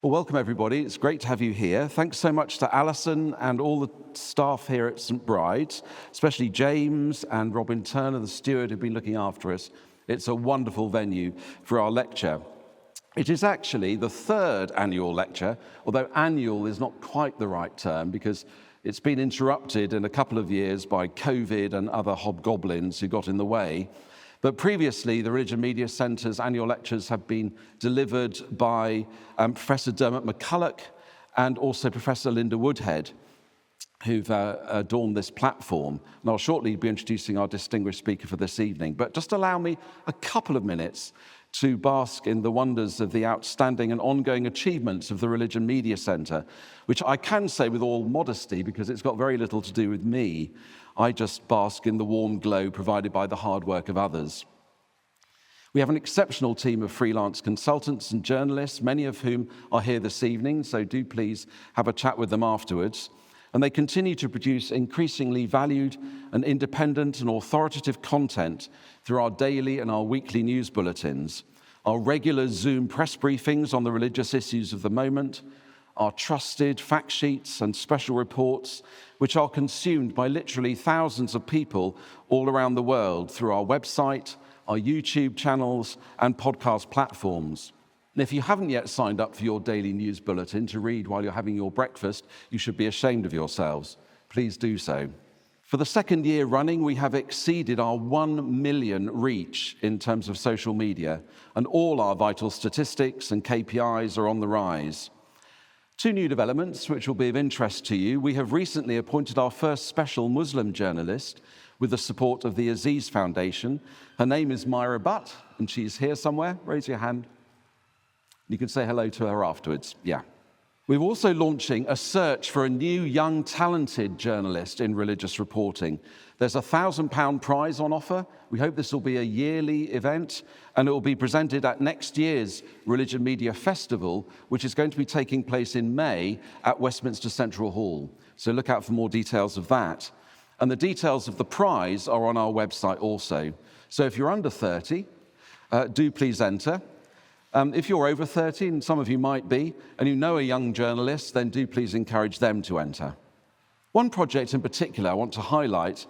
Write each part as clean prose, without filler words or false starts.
Well, welcome everybody. It's great to have you here. Thanks so much to Alison and all the staff here at St Bride's, especially James and Robin Turner, the steward, who've been looking after us. It's a wonderful venue for our lecture. It is actually the third annual lecture, although annual is not quite the right term because it's been interrupted in a couple of years by COVID and other hobgoblins who got in the way. But previously, the Religion Media Centre's annual lectures have been delivered by Professor Dermot McCulloch and also Professor Linda Woodhead, who've adorned this platform. And I'll shortly be introducing our distinguished speaker for this evening. But just allow me a couple of minutes to bask in the wonders of the outstanding and ongoing achievements of the Religion Media Centre, which I can say with all modesty, because it's got very little to do with me. I just bask in the warm glow provided by the hard work of others. We have an exceptional team of freelance consultants and journalists, many of whom are here this evening, so do please have a chat with them afterwards. And they continue to produce increasingly valued and independent and authoritative content through our daily and our weekly news bulletins, our regular Zoom press briefings on the religious issues of the moment, our trusted fact sheets and special reports, which are consumed by literally thousands of people all around the world through our website, our YouTube channels, and podcast platforms. And if you haven't yet signed up for your daily news bulletin to read while you're having your breakfast, you should be ashamed of yourselves. Please do so. For the second year running, we have exceeded our 1 million reach in terms of social media, and all our vital statistics and KPIs are on the rise. Two new developments which will be of interest to you. We have recently appointed our first special Muslim journalist with the support of the Aziz Foundation. Her name is Myra Butt, and she's here somewhere. Raise your hand. You can say hello to her afterwards. Yeah. We're also launching a search for a new, young, talented journalist in religious reporting. There's a £1,000 prize on offer. We hope this will be a yearly event, and it will be presented at next year's Religion Media Festival, which is going to be taking place in May at Westminster Central Hall. So look out for more details of that. And the details of the prize are on our website also. So if you're under 30, do please enter. If you're over 30, and some of you might be, and you know a young journalist, then do please encourage them to enter. One project in particular I want to highlight,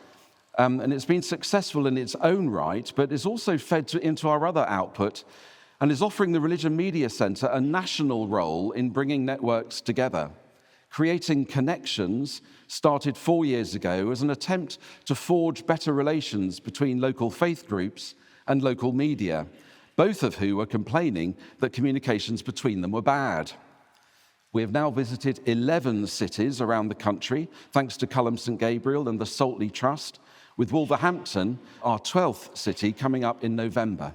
and it's been successful in its own right, but is also fed into our other output, and is offering the Religion Media Centre a national role in bringing networks together. Creating Connections started 4 years ago as an attempt to forge better relations between local faith groups and local media, both of who were complaining that communications between them were bad. We have now visited 11 cities around the country, thanks to Culham St Gabriel and the Saltley Trust, with Wolverhampton, our 12th city, coming up in November.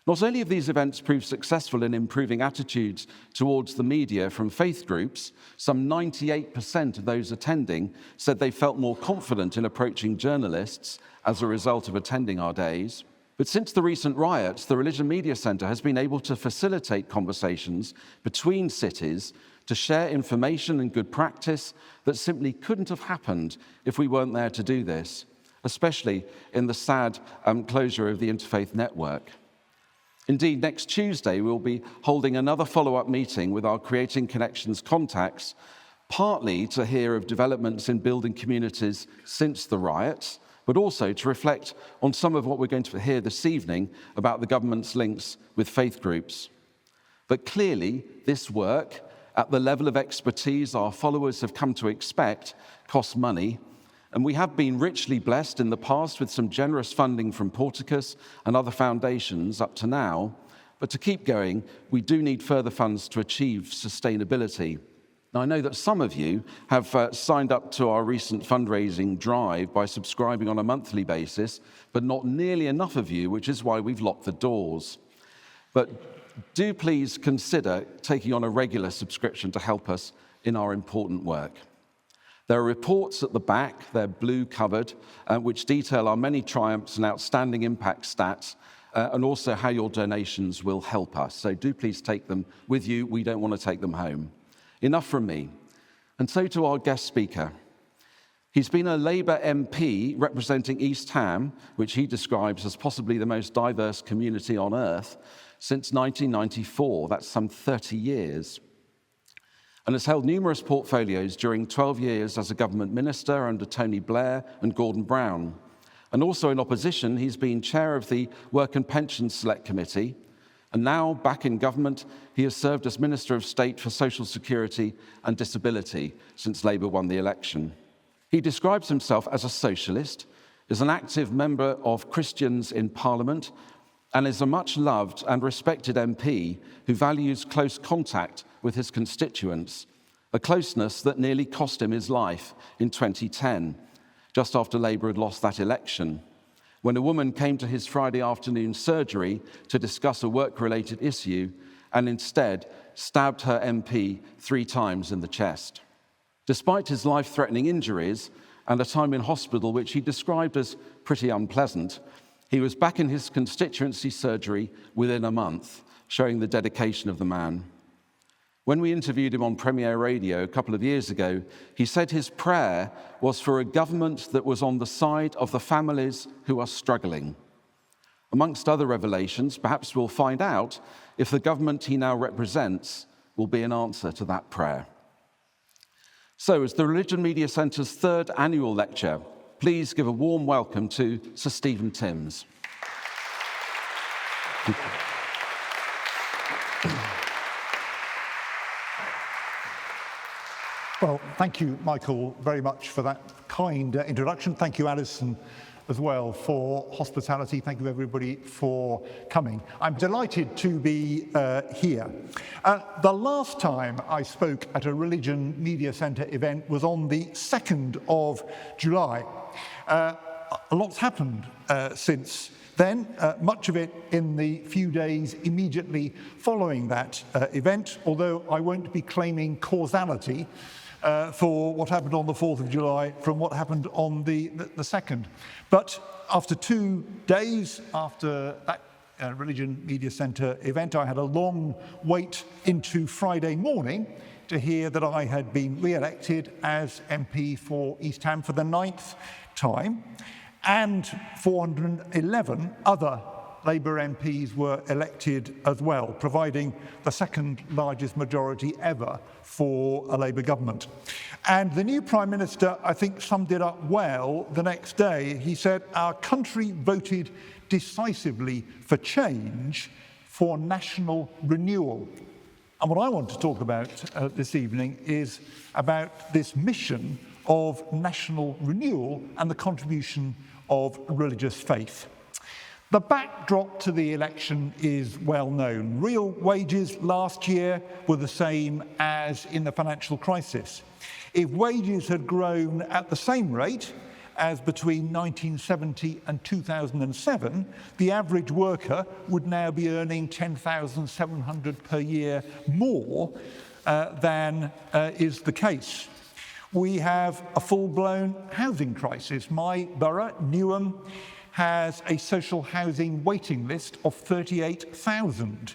Not only have these events proved successful in improving attitudes towards the media from faith groups, some 98% of those attending said they felt more confident in approaching journalists as a result of attending our days. But since the recent riots, the Religion Media Centre has been able to facilitate conversations between cities to share information and good practice that simply couldn't have happened if we weren't there to do this, especially in the sad closure of the Interfaith Network. Indeed, next Tuesday, we'll be holding another follow-up meeting with our Creating Connections contacts, partly to hear of developments in building communities since the riots, but also to reflect on some of what we're going to hear this evening about the government's links with faith groups. But clearly, this work, at the level of expertise our followers have come to expect, costs money, and we have been richly blessed in the past with some generous funding from Porticus and other foundations up to now, but to keep going, we do need further funds to achieve sustainability. Now, I know that some of you have signed up to our recent fundraising drive by subscribing on a monthly basis, but not nearly enough of you, which is why we've locked the doors. But do please consider taking on a regular subscription to help us in our important work. There are reports at the back, they're blue covered, which detail our many triumphs and outstanding impact stats, and also how your donations will help us. So do please take them with you. We don't want to take them home. Enough from me. And so to our guest speaker. He's been a Labour MP representing East Ham, which he describes as possibly the most diverse community on earth, since 1994. That's some 30 years. and has held numerous portfolios during 12 years as a government minister under Tony Blair and Gordon Brown. And also in opposition, he's been chair of the Work and Pensions Select Committee, and now, back in government, he has served as Minister of State for Social Security and Disability since Labour won the election. He describes himself as a socialist, is an active member of Christians in Parliament, and is a much-loved and respected MP who values close contact with his constituents, a closeness that nearly cost him his life in 2010, just after Labour had lost that election, when a woman came to his Friday afternoon surgery to discuss a work-related issue and instead stabbed her MP 3 times in the chest. Despite his life-threatening injuries and a time in hospital which he described as pretty unpleasant, he was back in his constituency surgery within a month, showing the dedication of the man. When we interviewed him on Premier Radio a couple of years ago, he said his prayer was for a government that was on the side of the families who are struggling. Amongst other revelations, perhaps we'll find out if the government he now represents will be an answer to that prayer. So, as the Religion Media Centre's 3rd annual lecture, please give a warm welcome to Sir Stephen Timms. Well, thank you, Michael, very much for that kind introduction. Thank you, Alison, as well, for hospitality. Thank you, everybody, for coming. I'm delighted to be here. The last time I spoke at a Religion Media Centre event was on the 2nd of July. A lot's happened since then, much of it in the few days immediately following that event, although I won't be claiming causality for what happened on the 4th of July from what happened on the 2nd. But after 2 days after that Religion Media Centre event, I had a long wait into Friday morning to hear that I had been re-elected as MP for East Ham for the 9th time, and 411 other Labour MPs were elected as well, providing the 2nd largest majority ever for a Labour government. And the new Prime Minister, I think, summed it up well the next day. He said, "Our country voted decisively for change, for national renewal." And what I want to talk about this evening is about this mission of national renewal and the contribution of religious faith. The backdrop to the election is well known. Real wages last year were the same as in the financial crisis. If wages had grown at the same rate as between 1970 and 2007, the average worker would now be earning $10,700 per year more than is the case. We have a full-blown housing crisis. My borough, Newham, has a social housing waiting list of 38,000.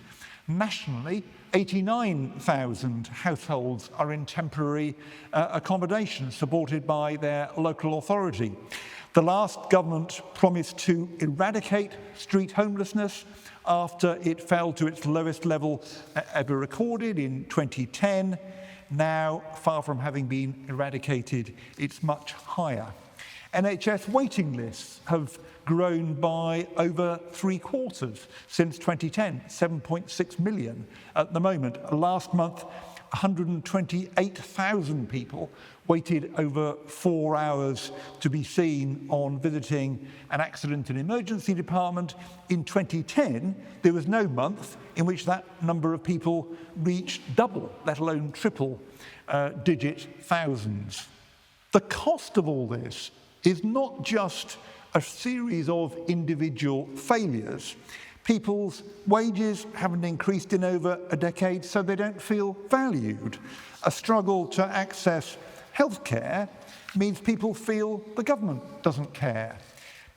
Nationally, 89,000 households are in temporary accommodation supported by their local authority. The last government promised to eradicate street homelessness after it fell to its lowest level ever recorded in 2010. Now, far from having been eradicated, it's much higher. NHS waiting lists have grown by over 3/4 since 2010, 7.6 million at the moment. Last month, 128,000 people waited over 4 hours to be seen on visiting an accident and emergency department. In 2010, there was no month in which that number of people reached double, let alone triple digit thousands. The cost of all this is not just a series of individual failures. People's wages haven't increased in over a decade, so they don't feel valued. A struggle to access healthcare means people feel the government doesn't care.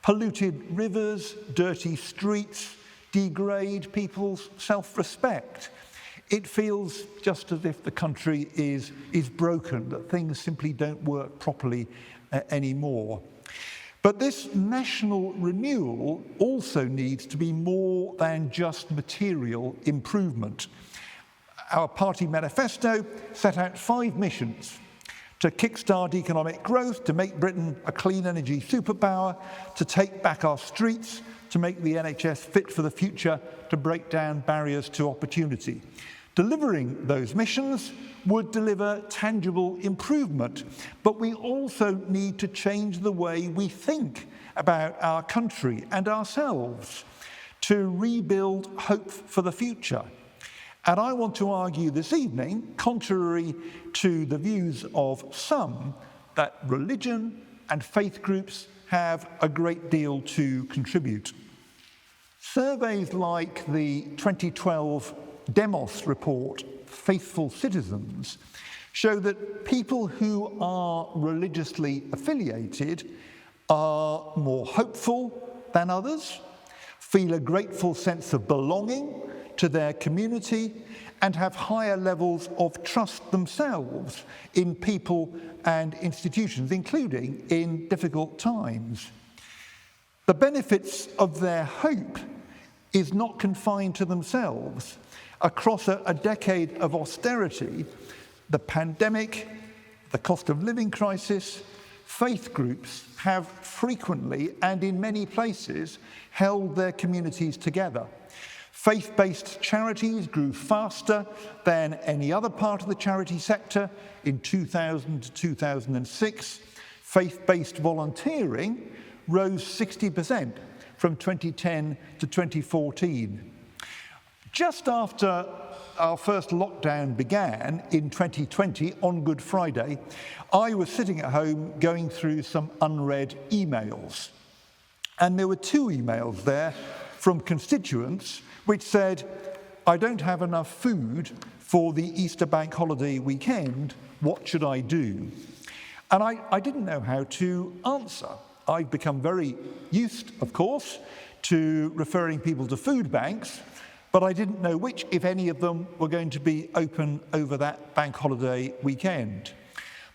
Polluted rivers, dirty streets degrade people's self-respect. It feels just as if the country is broken, that things simply don't work properly anymore. But this national renewal also needs to be more than just material improvement. Our party manifesto set out 5 missions: to kickstart economic growth, to make Britain a clean energy superpower, to take back our streets, to make the NHS fit for the future, to break down barriers to opportunity. Delivering those missions would deliver tangible improvement, but we also need to change the way we think about our country and ourselves, to rebuild hope for the future. And I want to argue this evening, contrary to the views of some, that religion and faith groups have a great deal to contribute. Surveys like the 2012 Demos report, Faithful Citizens, show that people who are religiously affiliated are more hopeful than others, feel a grateful sense of belonging to their community, and have higher levels of trust themselves in people and institutions, including in difficult times. The benefits of their hope is not confined to themselves. Across a decade of austerity, the pandemic, the cost of living crisis, faith groups have frequently and in many places held their communities together. Faith-based charities grew faster than any other part of the charity sector in 2000 to 2006. Faith-based volunteering rose 60% from 2010 to 2014. Just after our first lockdown began in 2020 on Good Friday, I was sitting at home going through some unread emails. And there were 2 emails there from constituents which said, "I don't have enough food for the Easter bank holiday weekend, what should I do?" And I didn't know how to answer. I've become very used, of course, to referring people to food banks, but I didn't know which, if any of them, were going to be open over that bank holiday weekend.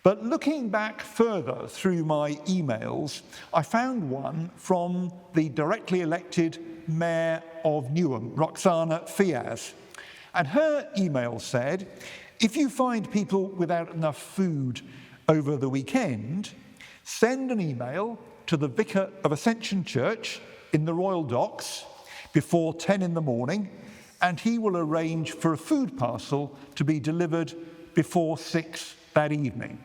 But looking back further through my emails, I found one from the directly elected Mayor of Newham, Roxana Fiaz. And her email said, "If you find people without enough food over the weekend, send an email to the Vicar of Ascension Church in the Royal Docks before 10 in the morning, and he will arrange for a food parcel to be delivered before 6 that evening."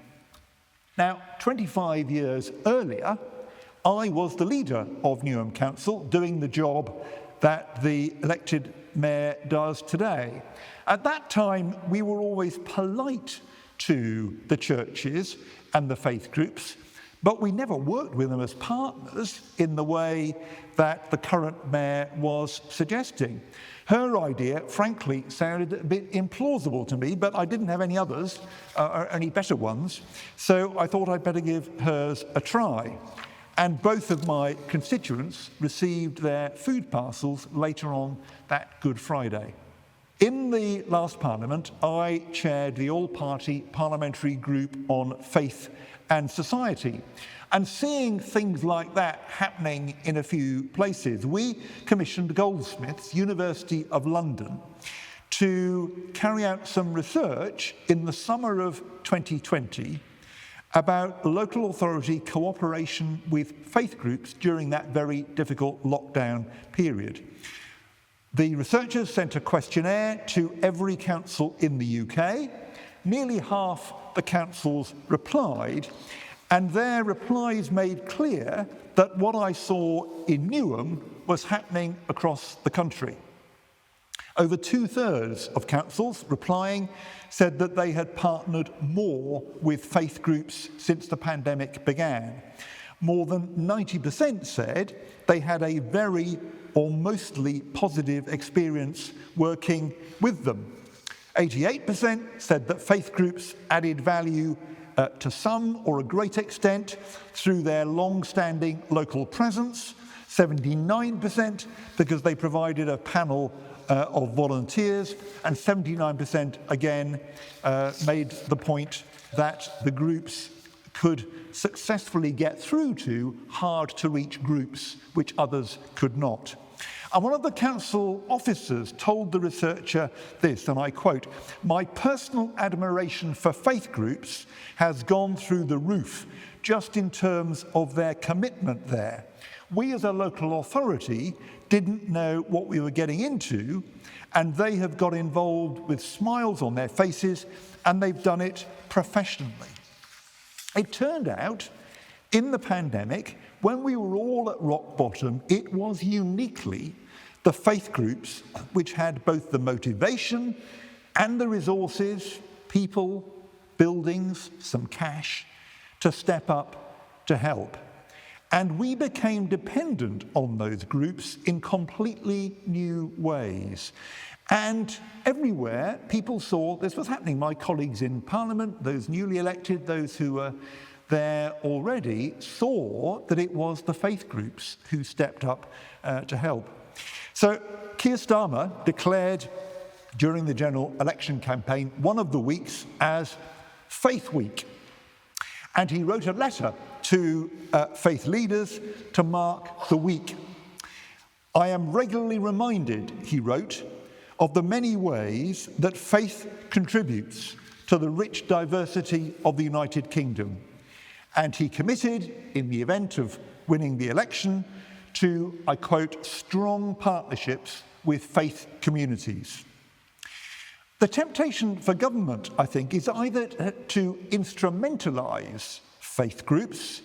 Now, 25 years earlier, I was the leader of Newham Council, doing the job that the elected mayor does today. At that time, we were always polite to the churches and the faith groups, but we never worked with them as partners in the way that the current mayor was suggesting. Her idea, frankly, sounded a bit implausible to me, but I didn't have any others, or any better ones, so I thought I'd better give hers a try. And both of my constituents received their food parcels later on that Good Friday. In the last Parliament, I chaired the All Party Parliamentary Group on Faith and Society. And seeing things like that happening in a few places, we commissioned Goldsmiths, University of London, to carry out some research in the summer of 2020 about local authority cooperation with faith groups during that very difficult lockdown period. The researchers sent a questionnaire to every council in the UK. Nearly half the councils replied, and their replies made clear that what I saw in Newham was happening across the country. Over 2/3 of councils replying said that they had partnered more with faith groups since the pandemic began. More than 90% said they had a very or mostly positive experience working with them. 88% said that faith groups added value to some or a great extent through their long-standing local presence, 79% because they provided a panel of volunteers, and 79% again made the point that the groups could successfully get through to hard-to-reach groups which others could not. And one of the council officers told the researcher this, and I quote, "My personal admiration for faith groups has gone through the roof just in terms of their commitment there. We as a local authority didn't know what we were getting into, and they have got involved with smiles on their faces, and they've done it professionally." It turned out, in the pandemic, when we were all at rock bottom, it was uniquely the faith groups which had both the motivation and the resources, people, buildings, some cash, to step up to help. And we became dependent on those groups in completely new ways. And everywhere, people saw this was happening. My colleagues in Parliament, those newly elected, those who were there already, saw that it was the faith groups who stepped up to help. So Keir Starmer declared during the general election campaign one of the weeks as Faith Week. And he wrote a letter to faith leaders to mark the week. "I am regularly reminded," he wrote, "of the many ways that faith contributes to the rich diversity of the United Kingdom." And he committed, in the event of winning the election, to, I quote, "strong partnerships with faith communities." The temptation for government, I think, is either to instrumentalise faith groups,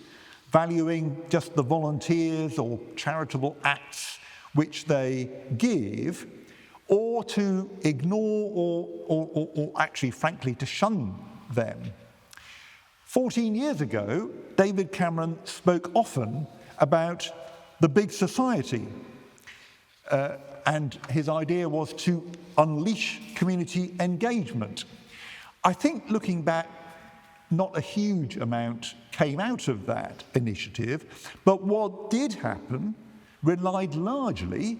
valuing just the volunteers or charitable acts which they give, or to ignore or actually, frankly, to shun them. 14 years ago, David Cameron spoke often about the big society, and his idea was to unleash community engagement. I think, looking back, not a huge amount came out of that initiative, but what did happen relied largely,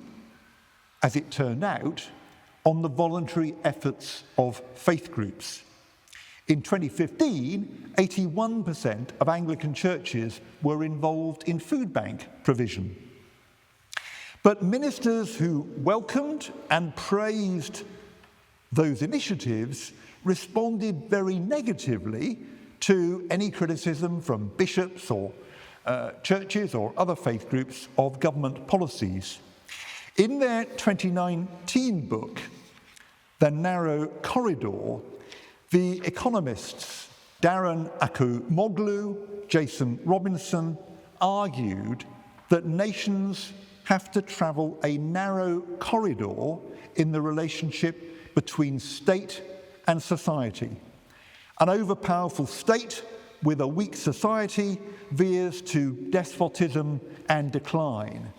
as it turned out, on the voluntary efforts of faith groups. In 2015, 81% of Anglican churches were involved in food bank provision. But ministers who welcomed and praised those initiatives responded very negatively to any criticism from bishops or churches or other faith groups of government policies. In their 2019 book, The Narrow Corridor, the economists Darren Acemoglu, Jason Robinson argued that nations have to travel a narrow corridor in the relationship between state and society. An overpowerful state with a weak society veers to despotism and decline.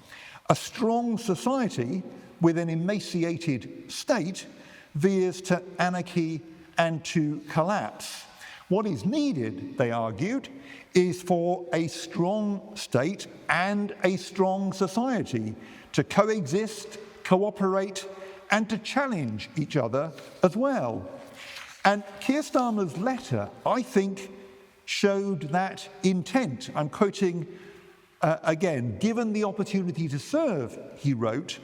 A strong society with an emaciated state veers to anarchy and to collapse. What is needed, they argued, is for a strong state and a strong society to coexist, cooperate, and to challenge each other as well. And Keir Starmer's letter, I think, showed that intent. I'm quoting again, "Given the opportunity to serve," he wrote,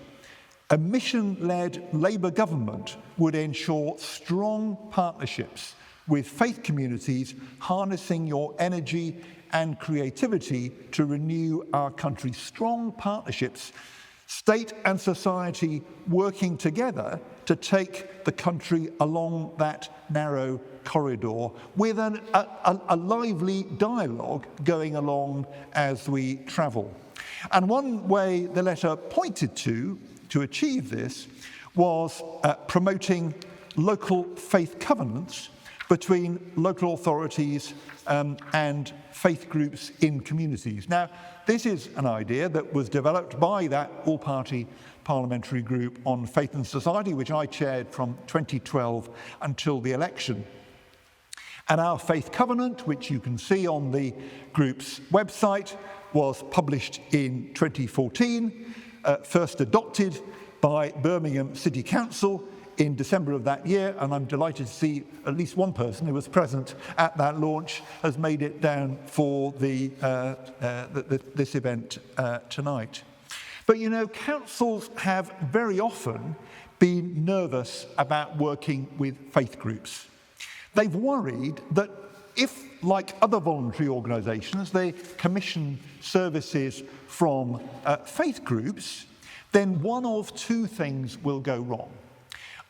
"a mission-led Labour government would ensure strong partnerships with faith communities, harnessing your energy and creativity to renew our country." Strong partnerships, state and society working together to take the country along that narrow corridor with a lively dialogue going along as we travel. And one way the letter pointed to achieve this was promoting local faith covenants between local authorities and faith groups in communities. Now, this is an idea that was developed by that All Party Parliamentary Group on Faith and Society, which I chaired from 2012 until the election. And our faith covenant, which you can see on the group's website, was published in 2014, first adopted by Birmingham City Council in December of that year, and I'm delighted to see at least one person who was present at that launch has made it down for this event tonight. But you know, councils have very often been nervous about working with faith groups. They've worried that if, like other voluntary organisations, they commission services from faith groups, then one of two things will go wrong.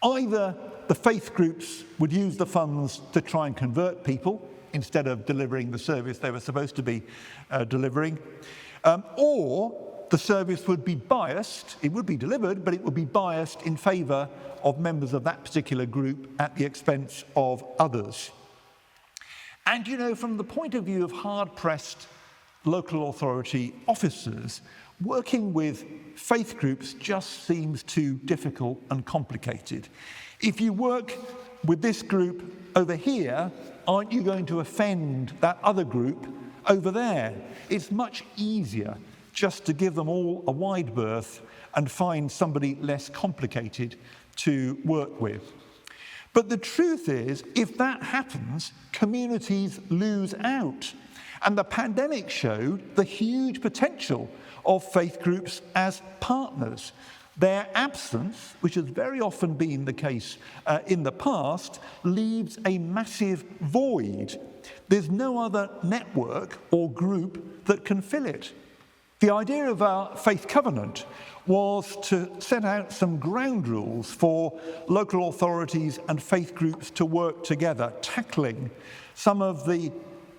Either the faith groups would use the funds to try and convert people instead of delivering the service they were supposed to be delivering, or the service would be biased. It would be delivered, but it would be biased in favour of members of that particular group at the expense of others. And you know, from the point of view of hard-pressed local authority officers, working with faith groups just seems too difficult and complicated. If you work with this group over here, aren't you going to offend that other group over there? It's much easier just to give them all a wide berth and find somebody less complicated to work with. But the truth is, if that happens, communities lose out. And the pandemic showed the huge potential of faith groups as partners. Their absence, which has very often been the case in the past, leaves a massive void. There's no other network or group that can fill it. The idea of our faith covenant was to set out some ground rules for local authorities and faith groups to work together, tackling some of the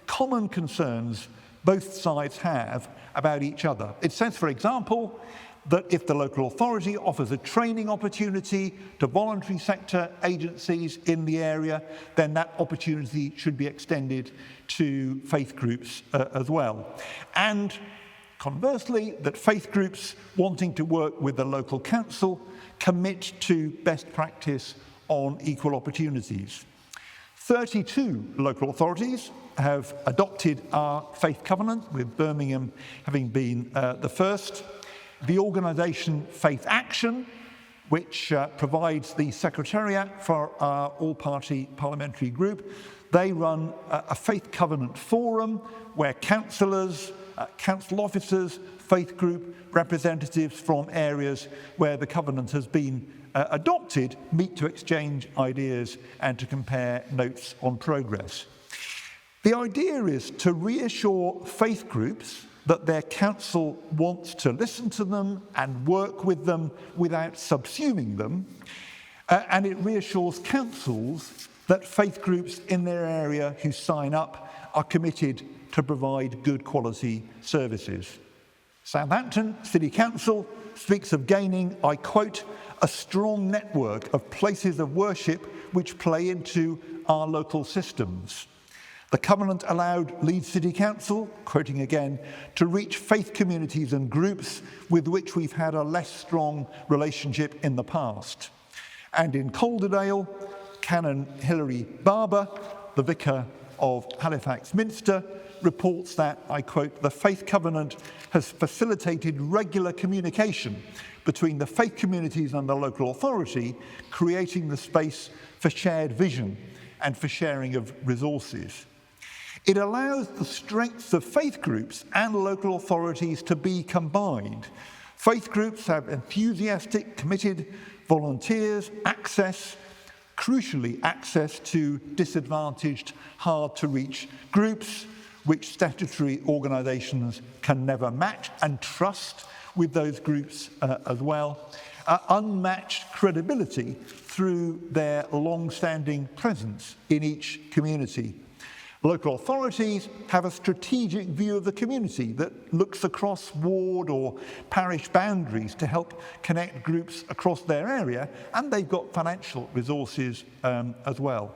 common concerns both sides have about each other. It says, for example, that if the local authority offers a training opportunity to voluntary sector agencies in the area, then that opportunity should be extended to faith groups as well. And conversely, that faith groups wanting to work with the local council commit to best practice on equal opportunities. 32 local authorities have adopted our faith covenant, with Birmingham having been the first. The organisation Faith Action, which provides the secretariat for our All Party Parliamentary Group, they run a faith covenant forum where councillors, council officers, faith group representatives from areas where the covenant has been adopted meet to exchange ideas and to compare notes on progress. The idea is to reassure faith groups that their council wants to listen to them and work with them without subsuming them, and it reassures councils that faith groups in their area who sign up are committed to provide good quality services. Southampton City Council speaks of gaining, I quote, a strong network of places of worship which play into our local systems. The Covenant allowed Leeds City Council, quoting again, to reach faith communities and groups with which we've had a less strong relationship in the past. And in Calderdale, Canon Hilary Barber, the vicar of Halifax Minster, reports that, I quote, the faith covenant has facilitated regular communication between the faith communities and the local authority, creating the space for shared vision and for sharing of resources. It allows the strengths of faith groups and local authorities to be combined. Faith groups have enthusiastic, committed volunteers, crucially access to disadvantaged, hard-to-reach groups, which statutory organisations can never match, and trust with those groups as well. Unmatched credibility through their long-standing presence in each community. Local authorities have a strategic view of the community that looks across ward or parish boundaries to help connect groups across their area, and they've got financial resources as well.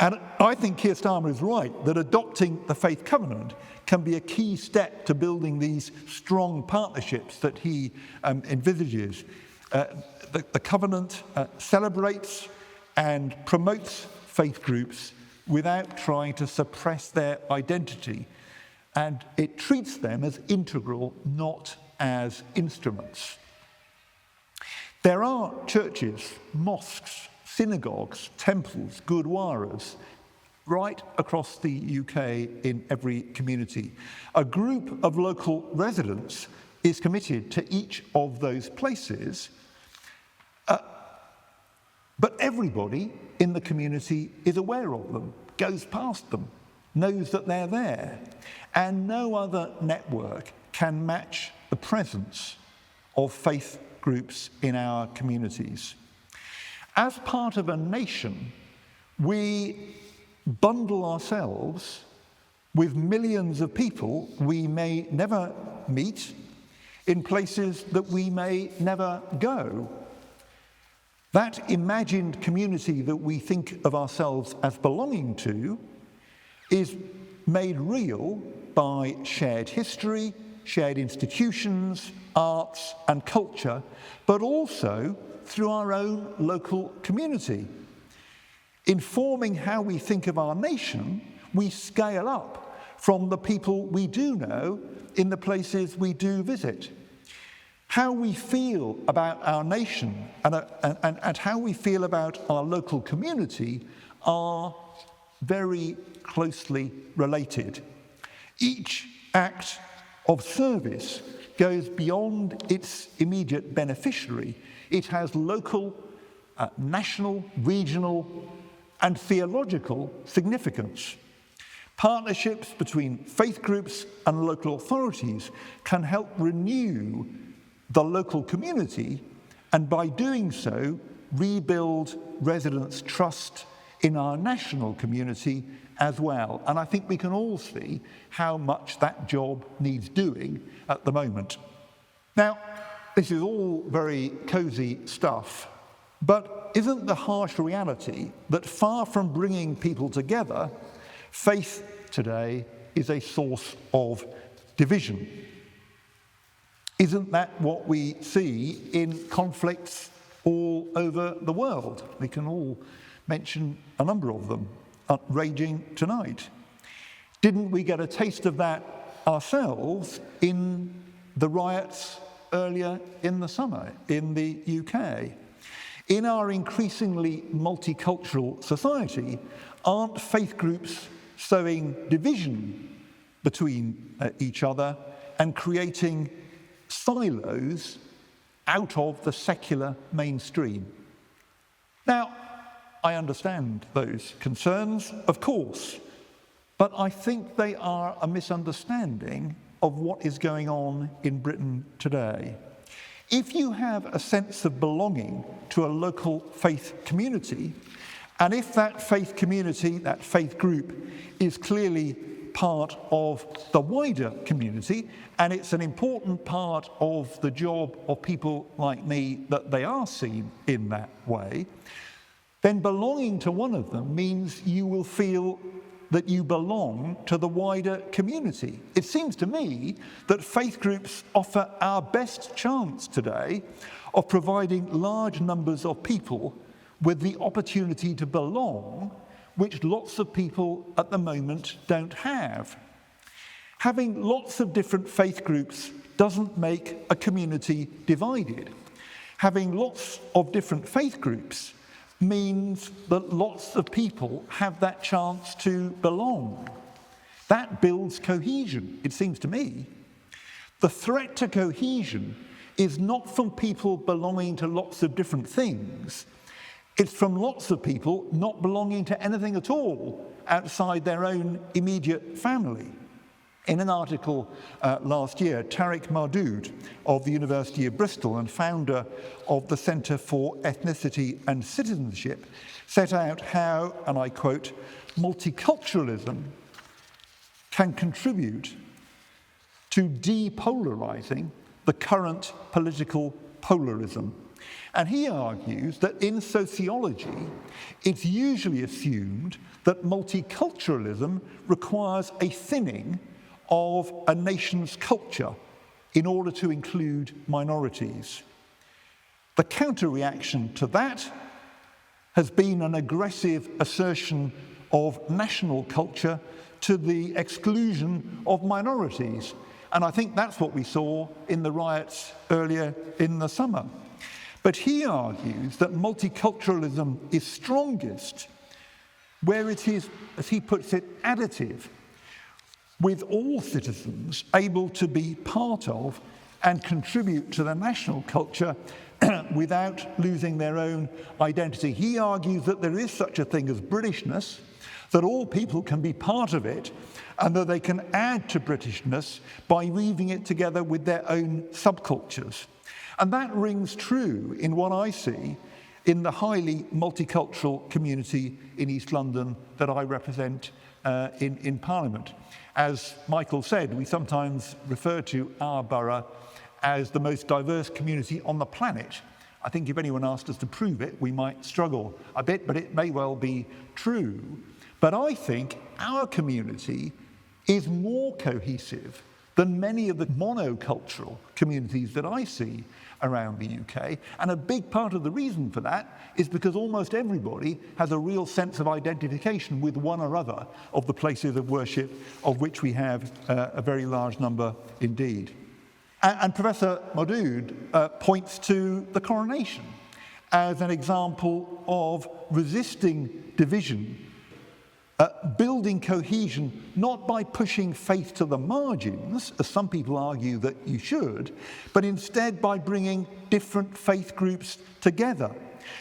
And I think Keir Starmer is right that adopting the faith covenant can be a key step to building these strong partnerships that he envisages. The covenant celebrates and promotes faith groups without trying to suppress their identity, and it treats them as integral, not as instruments. There are churches, mosques, synagogues, temples, gurdwaras, right across the UK in every community. A group of local residents is committed to each of those places, but everybody in the community is aware of them, goes past them, knows that they're there. And no other network can match the presence of faith groups in our communities. As part of a nation, we bundle ourselves with millions of people we may never meet in places that we may never go. That imagined community that we think of ourselves as belonging to is made real by shared history, shared institutions, arts and culture, but also through our own local community. In forming how we think of our nation, we scale up from the people we do know in the places we do visit. How we feel about our nation and how we feel about our local community are very closely related. Each act of service goes beyond its immediate beneficiary. It has local, national, regional, and theological significance. Partnerships between faith groups and local authorities can help renew the local community, and by doing so, rebuild residents' trust in our national community as well. And I think we can all see how much that job needs doing at the moment. Now, this is all very cosy stuff, but isn't the harsh reality that far from bringing people together, faith today is a source of division? Isn't that what we see in conflicts all over the world? We can all mention a number of them raging tonight. Didn't we get a taste of that ourselves in the riots earlier in the summer in the UK? In our increasingly multicultural society, aren't faith groups sowing division between each other and creating silos out of the secular mainstream? Now, I understand those concerns, of course, but I think they are a misunderstanding of what is going on in Britain today. If you have a sense of belonging to a local faith community, and if that faith community, that faith group, is clearly part of the wider community, and it's an important part of the job of people like me that they are seen in that way, then belonging to one of them means you will feel that you belong to the wider community. It seems to me that faith groups offer our best chance today of providing large numbers of people with the opportunity to belong, which lots of people at the moment don't have. Having lots of different faith groups doesn't make a community divided. Having lots of different faith groups means that lots of people have that chance to belong. That builds cohesion, it seems to me. The threat to cohesion is not from people belonging to lots of different things. It's from lots of people not belonging to anything at all outside their own immediate family. In an article last year, Tariq Mardood of the University of Bristol and founder of the Centre for Ethnicity and Citizenship set out how, and I quote, multiculturalism can contribute to depolarising the current political polarism. And he argues that in sociology, it's usually assumed that multiculturalism requires a thinning of a nation's culture in order to include minorities. The counter-reaction to that has been an aggressive assertion of national culture to the exclusion of minorities. And I think that's what we saw in the riots earlier in the summer. But he argues that multiculturalism is strongest where it is, as he puts it, additive, with all citizens able to be part of and contribute to the national culture without losing their own identity. He argues that there is such a thing as Britishness, that all people can be part of it, and that they can add to Britishness by weaving it together with their own subcultures. And that rings true in what I see in the highly multicultural community in East London that I represent in Parliament. As Michael said, we sometimes refer to our borough as the most diverse community on the planet. I think if anyone asked us to prove it, we might struggle a bit, but it may well be true. But I think our community is more cohesive than many of the monocultural communities that I see around the UK. And a big part of the reason for that is because almost everybody has a real sense of identification with one or other of the places of worship, of which we have a very large number indeed. And Professor Maudud points to the coronation as an example of resisting division, building cohesion, not by pushing faith to the margins, as some people argue that you should, but instead by bringing different faith groups together.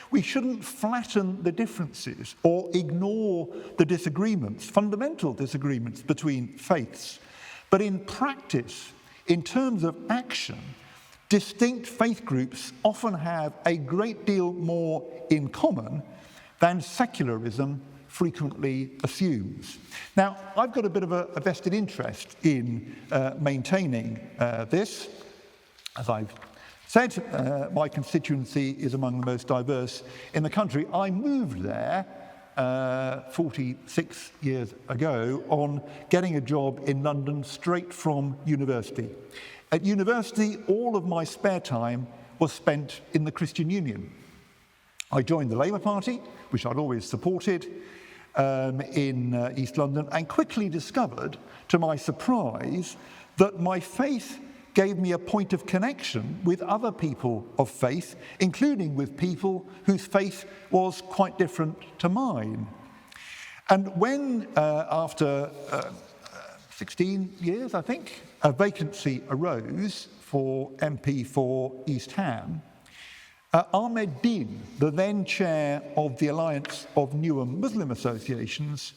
We shouldn't flatten the differences or ignore the disagreements, fundamental disagreements between faiths. But in practice, in terms of action, distinct faith groups often have a great deal more in common than secularism frequently assumes. Now, I've got a bit of a vested interest in maintaining this. As I've said, my constituency is among the most diverse in the country. I moved there 46 years ago on getting a job in London straight from university. At university, all of my spare time was spent in the Christian Union. I joined the Labour Party, which I'd always supported, in East London, and quickly discovered, to my surprise, that my faith gave me a point of connection with other people of faith, including with people whose faith was quite different to mine. And when, after 16 years, I think, a vacancy arose for MP for East Ham, Ahmed Din, the then chair of the Alliance of Newer Muslim Associations,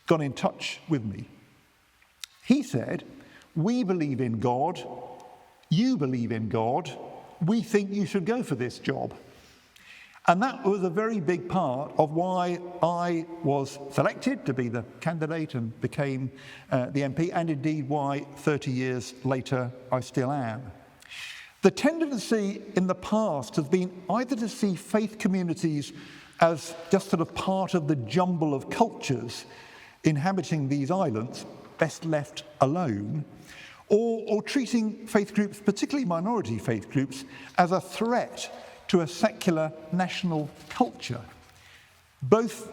got in touch with me. He said, "We believe in God, you believe in God, we think you should go for this job." And that was a very big part of why I was selected to be the candidate and became the MP, and indeed why 30 years later I still am. The tendency in the past has been either to see faith communities as just sort of part of the jumble of cultures inhabiting these islands, best left alone, or treating faith groups, particularly minority faith groups, as a threat to a secular national culture. Both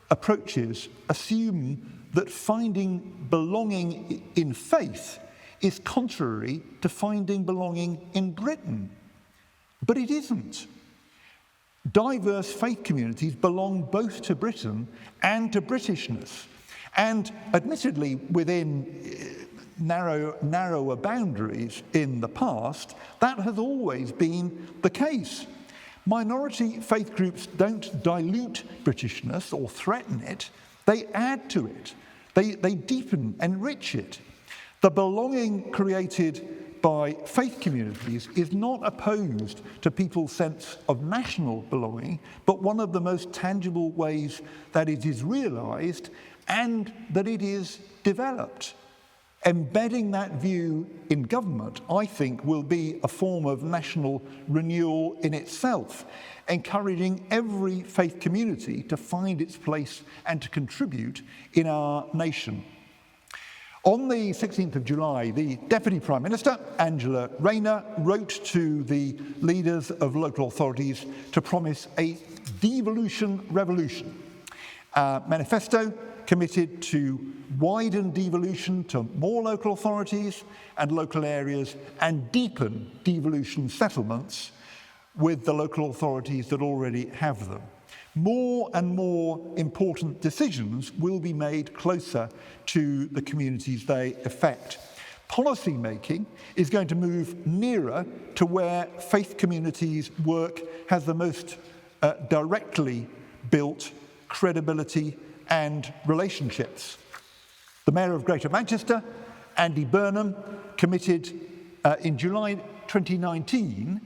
approaches assume that finding belonging in faith is contrary to finding belonging in Britain. But it isn't. Diverse faith communities belong both to Britain and to Britishness. And admittedly, within narrower boundaries in the past, that has always been the case. Minority faith groups don't dilute Britishness or threaten it, they add to it. They deepen, enrich it. The belonging created by faith communities is not opposed to people's sense of national belonging, but one of the most tangible ways that it is realised and that it is developed. Embedding that view in government, I think, will be a form of national renewal in itself, encouraging every faith community to find its place and to contribute in our nation. On the 16th of July, the Deputy Prime Minister, Angela Rayner, wrote to the leaders of local authorities to promise a devolution revolution. Manifesto committed to widen devolution to more local authorities and local areas and deepen devolution settlements with the local authorities that already have them. More and more important decisions will be made closer to the communities they affect. Policy making is going to move nearer to where faith communities' work has the most directly built credibility and relationships. The Mayor of Greater Manchester, Andy Burnham, committed in July 2019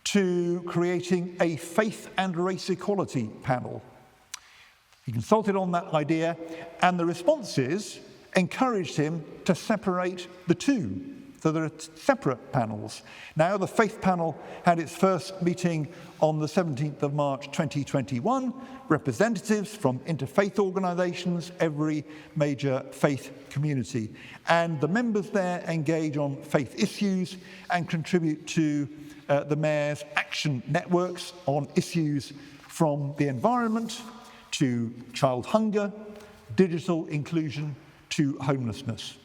to creating a faith and race equality panel. He consulted on that idea, and the responses encouraged him to separate the two. So there are separate panels. Now, the Faith Panel had its first meeting on the 17th of March 2021. Representatives from interfaith organisations, every major faith community. And the members there engage on faith issues and contribute to the Mayor's action networks on issues from the environment to child hunger, digital inclusion, to homelessness.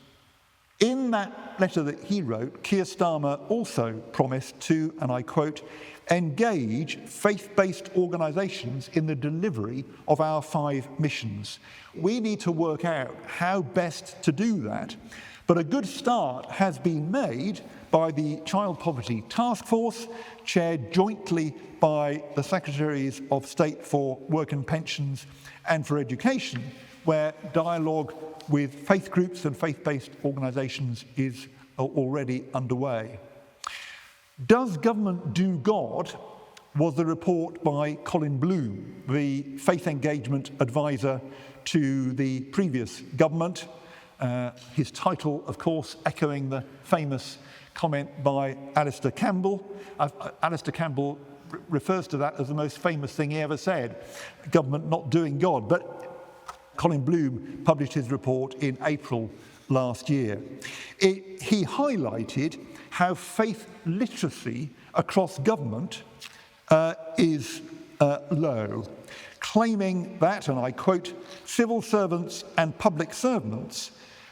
In that letter that he wrote, Keir Starmer also promised to, and I quote, engage faith-based organisations in the delivery of our 5 missions. We need to work out how best to do that, but a good start has been made by the Child Poverty Task Force, chaired jointly by the Secretaries of State for Work and Pensions and for Education, where dialogue with faith groups and faith-based organisations is already underway. Does Government Do God was the report by Colin Bloom, the faith engagement advisor to the previous government. His title, of course, echoing the famous comment by Alistair Campbell. Alistair Campbell refers to that as the most famous thing he ever said, government not doing God. But Colin Bloom published his report in April last year. He highlighted how faith literacy across government is low, claiming that, and I quote, civil servants and public servants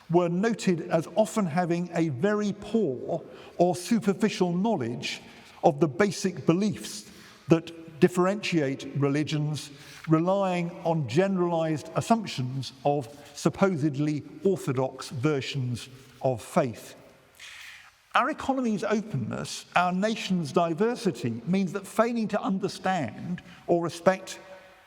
were noted as often having a very poor or superficial knowledge of the basic beliefs that differentiate religions, relying on generalized assumptions of supposedly orthodox versions of faith. Our economy's openness, our nation's diversity, means that failing to understand or respect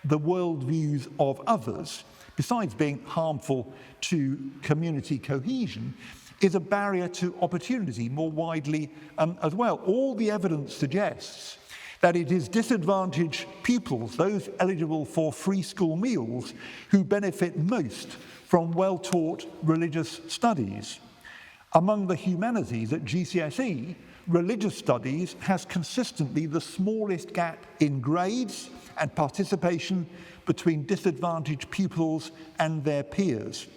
the worldviews of others, besides being harmful to community cohesion, is a barrier to opportunity more widely as well. All the evidence suggests that it is disadvantaged pupils, those eligible for free school meals, who benefit most from well-taught religious studies. Among the humanities at GCSE, religious studies has consistently the smallest gap in grades and participation between disadvantaged pupils and their peers.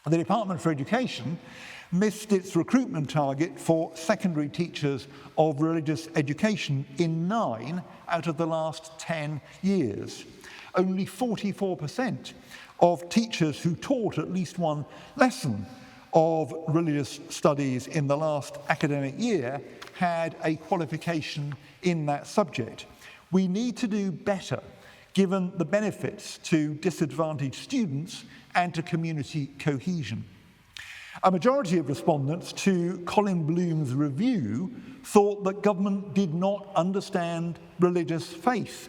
The Department for Education missed its recruitment target for secondary teachers of religious education in 9 out of the last 10 years. Only 44% of teachers who taught at least one lesson of religious studies in the last academic year had a qualification in that subject. We need to do better, given the benefits to disadvantaged students and to community cohesion. A majority of respondents to Colin Bloom's review thought that government did not understand religious faith.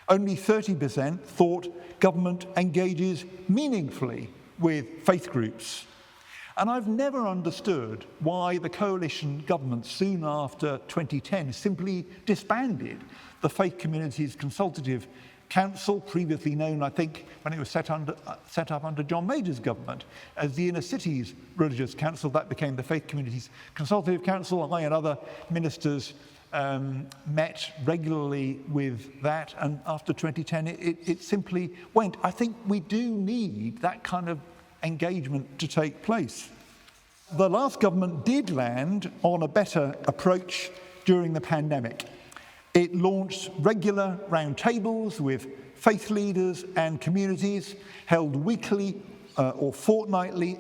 Only 30% thought government engages meaningfully with faith groups. And I've never understood why the coalition government soon after 2010 simply disbanded the Faith Communities Consultative Council, previously known, I think, when it was set up under John Major's government, as the Inner Cities Religious Council. That became the Faith Communities Consultative Council. I and other ministers met regularly with that, and after 2010 it simply went. I think we do need that kind of engagement to take place. The last government did land on a better approach during the pandemic. It launched regular roundtables with faith leaders and communities, held weekly or fortnightly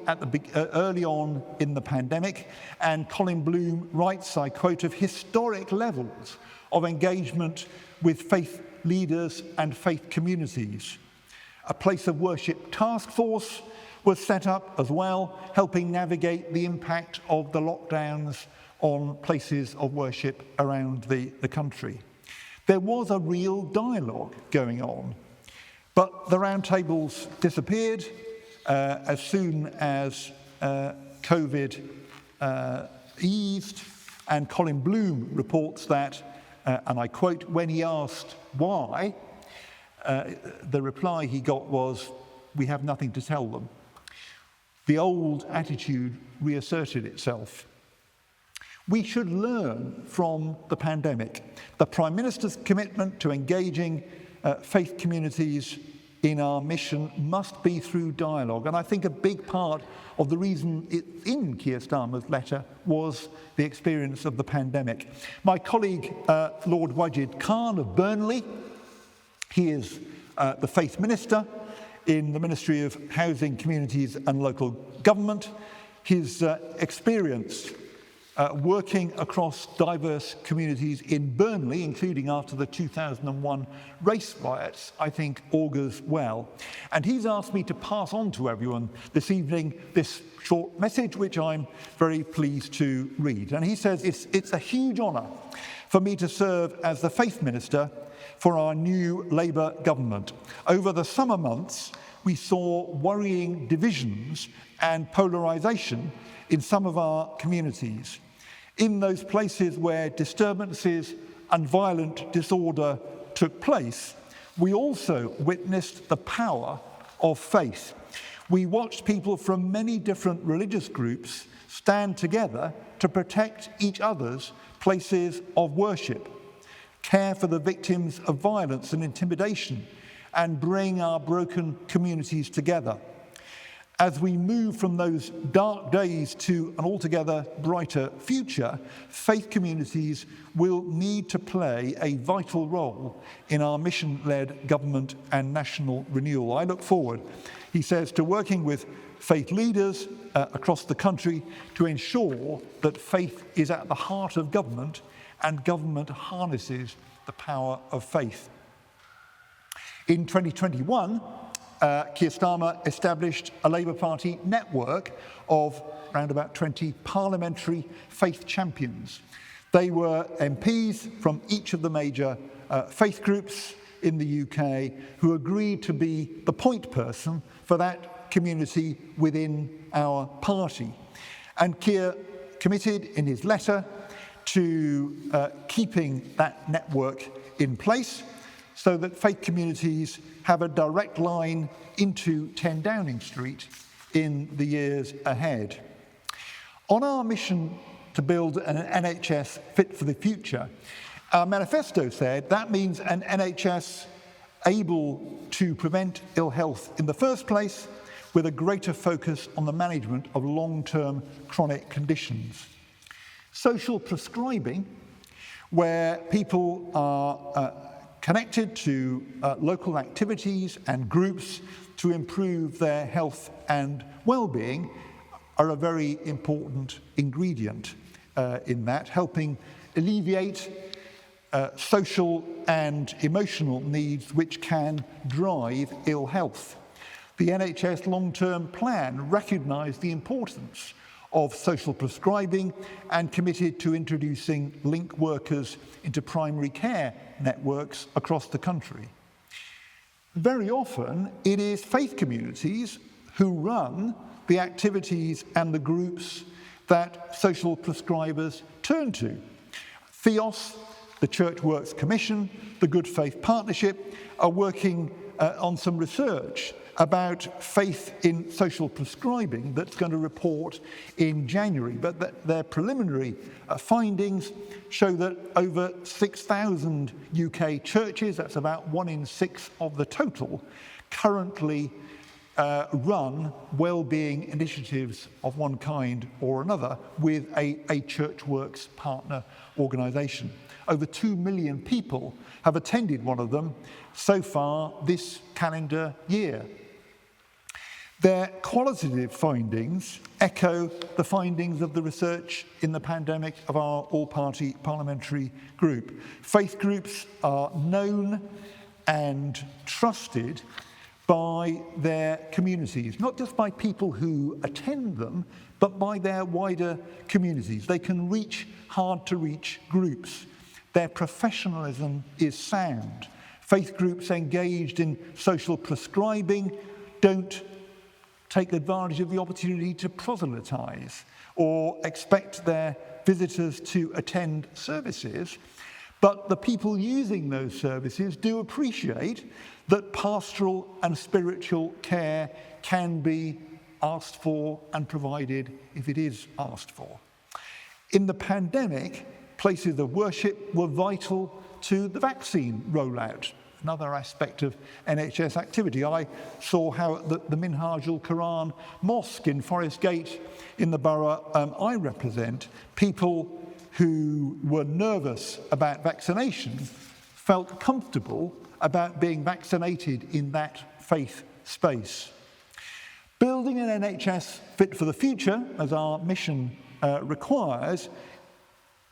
early on in the pandemic. And Colin Bloom writes, I quote, of historic levels of engagement with faith leaders and faith communities. A place of worship task force was set up as well, helping navigate the impact of the lockdowns on places of worship around the country. There was a real dialogue going on, but the roundtables disappeared as soon as COVID eased, and Colin Bloom reports that, and I quote, when he asked why, the reply he got was, "We have nothing to tell them." The old attitude reasserted itself. We should learn from the pandemic. The Prime Minister's commitment to engaging faith communities in our mission must be through dialogue. And I think a big part of the reason it's in Keir Starmer's letter was the experience of the pandemic. My colleague, Lord Wajid Khan of Burnley, he is the Faith Minister in the Ministry of Housing, Communities and Local Government. His experience working across diverse communities in Burnley, including after the 2001 race riots, I think augurs well. And he's asked me to pass on to everyone this evening this short message, which I'm very pleased to read. And he says, it's a huge honour for me to serve as the Faith Minister for our new Labour government. Over the summer months, we saw worrying divisions and polarisation in some of our communities. In those places where disturbances and violent disorder took place, we also witnessed the power of faith. We watched people from many different religious groups stand together to protect each other's places of worship, care for the victims of violence and intimidation, and bring our broken communities together. As we move from those dark days to an altogether brighter future, faith communities will need to play a vital role in our mission-led government and national renewal. I look forward, he says, to working with faith leaders across the country to ensure that faith is at the heart of government and government harnesses the power of faith. In 2021, Keir Starmer established a Labour Party network of around about 20 parliamentary faith champions. They were MPs from each of the major faith groups in the UK who agreed to be the point person for that community within our party. And Keir committed in his letter to keeping that network in place so that faith communities have a direct line into 10 Downing Street in the years ahead. On our mission to build an NHS fit for the future, our manifesto said that means an NHS able to prevent ill health in the first place, with a greater focus on the management of long-term chronic conditions. Social prescribing, where people are connected to local activities and groups to improve their health and well-being, are a very important ingredient in that, helping alleviate social and emotional needs which can drive ill health. The NHS long-term plan recognised the importance of social prescribing and committed to introducing link workers into primary care networks across the country. Very often, it is faith communities who run the activities and the groups that social prescribers turn to. Theos, the Church Works Commission, the Good Faith Partnership are working on some research about faith in social prescribing that's going to report in January. But their preliminary findings show that over 6,000 UK churches, that's about 1 in 6 of the total, currently run well-being initiatives of one kind or another with a Church Works partner organisation. Over 2 million people have attended one of them so far this calendar year. Their qualitative findings echo the findings of the research in the pandemic of our All Party Parliamentary Group. Faith groups are known and trusted by their communities, not just by people who attend them, but by their wider communities. They can reach hard-to-reach groups. Their professionalism is sound. Faith groups engaged in social prescribing don't take advantage of the opportunity to proselytise or expect their visitors to attend services. But the people using those services do appreciate that pastoral and spiritual care can be asked for and provided if it is asked for. In the pandemic, places of worship were vital to the vaccine rollout, another aspect of NHS activity. I saw how at the Minhaj al-Quran Mosque in Forest Gate in the borough I represent, people who were nervous about vaccination felt comfortable about being vaccinated in that faith space. Building an NHS fit for the future, as our mission requires,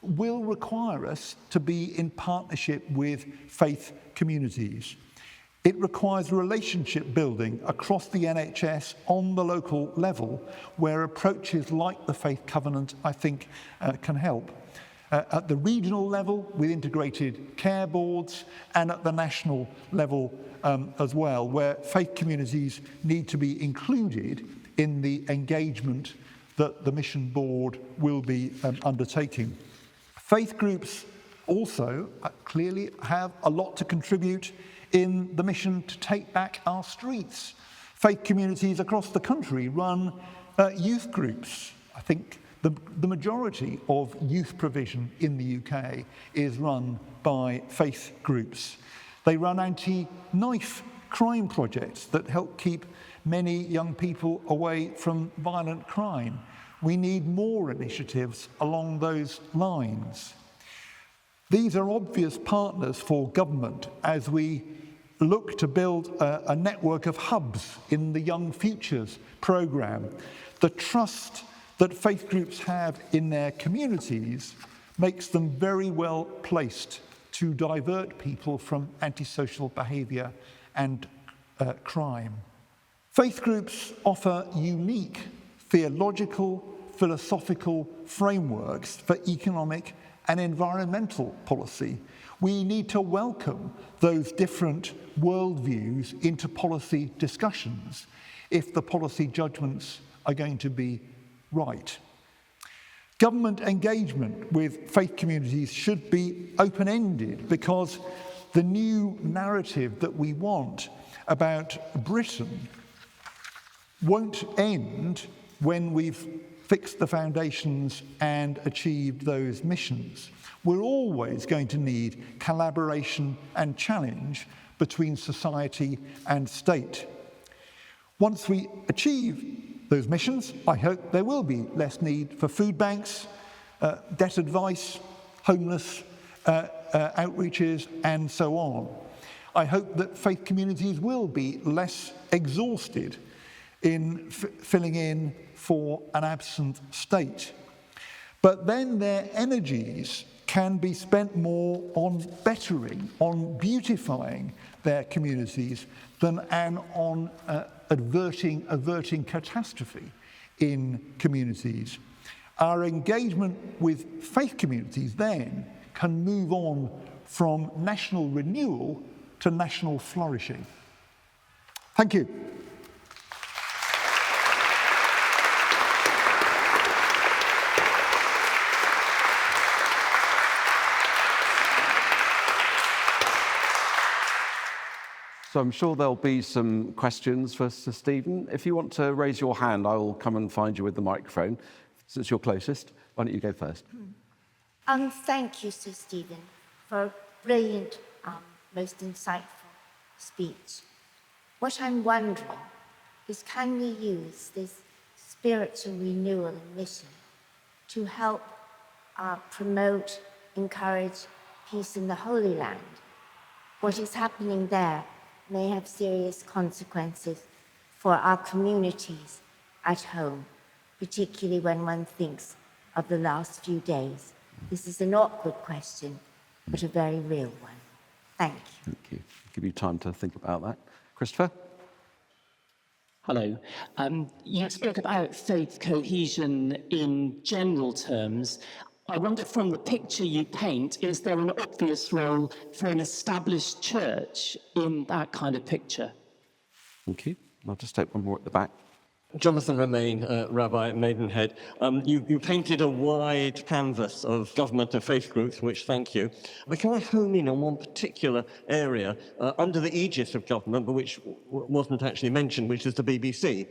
will require us to be in partnership with faith communities. It requires relationship building across the NHS on the local level, where approaches like the Faith Covenant, I think, can help. At the regional level, with integrated care boards, and at the national level as well, where faith communities need to be included in the engagement that the mission board will be undertaking. Faith groups also clearly have a lot to contribute in the mission to take back our streets. Faith communities across the country run youth groups. I think the majority of youth provision in the UK is run by faith groups. They run anti-knife crime projects that help keep many young people away from violent crime. We need more initiatives along those lines. These are obvious partners for government as we look to build a network of hubs in the Young Futures programme. The trust that faith groups have in their communities makes them very well placed to divert people from antisocial behaviour and crime. Faith groups offer unique theological, philosophical frameworks for economic and environmental policy. We need to welcome those different worldviews into policy discussions if the policy judgments are going to be right. Government engagement with faith communities should be open-ended, because the new narrative that we want about Britain won't end when we've fixed the foundations and achieved those missions. We're always going to need collaboration and challenge between society and state. Once we achieve those missions, I hope there will be less need for food banks, debt advice, homeless outreaches, and so on. I hope that faith communities will be less exhausted in filling in for an absent state. But then their energies can be spent more on bettering, on beautifying their communities than on averting catastrophe in communities. Our engagement with faith communities then can move on from national renewal to national flourishing. Thank you. So I'm sure there'll be some questions for Sir Stephen. If you want to raise your hand, I will come and find you with the microphone. Since you're closest, why don't you go first? Thank you, Sir Stephen, for a brilliant, most insightful speech. What I'm wondering is, can we use this spiritual renewal and mission to help promote, encourage peace in the Holy Land? What is happening there may have serious consequences for our communities at home, particularly when one thinks of the last few days. This is an awkward question, but a very real one. Thank you. Thank you. Give you time to think about that. Christopher? Hello. You spoke about faith cohesion in general terms. I wonder, from the picture you paint, is there an obvious role for an established church in that kind of picture? Thank you. I'll just take one more at the back. Jonathan Romaine, Rabbi at Maidenhead. You painted a wide canvas of government and faith groups, which thank you. But can I hone in on one particular area under the aegis of government, but which wasn't actually mentioned, which is the BBC,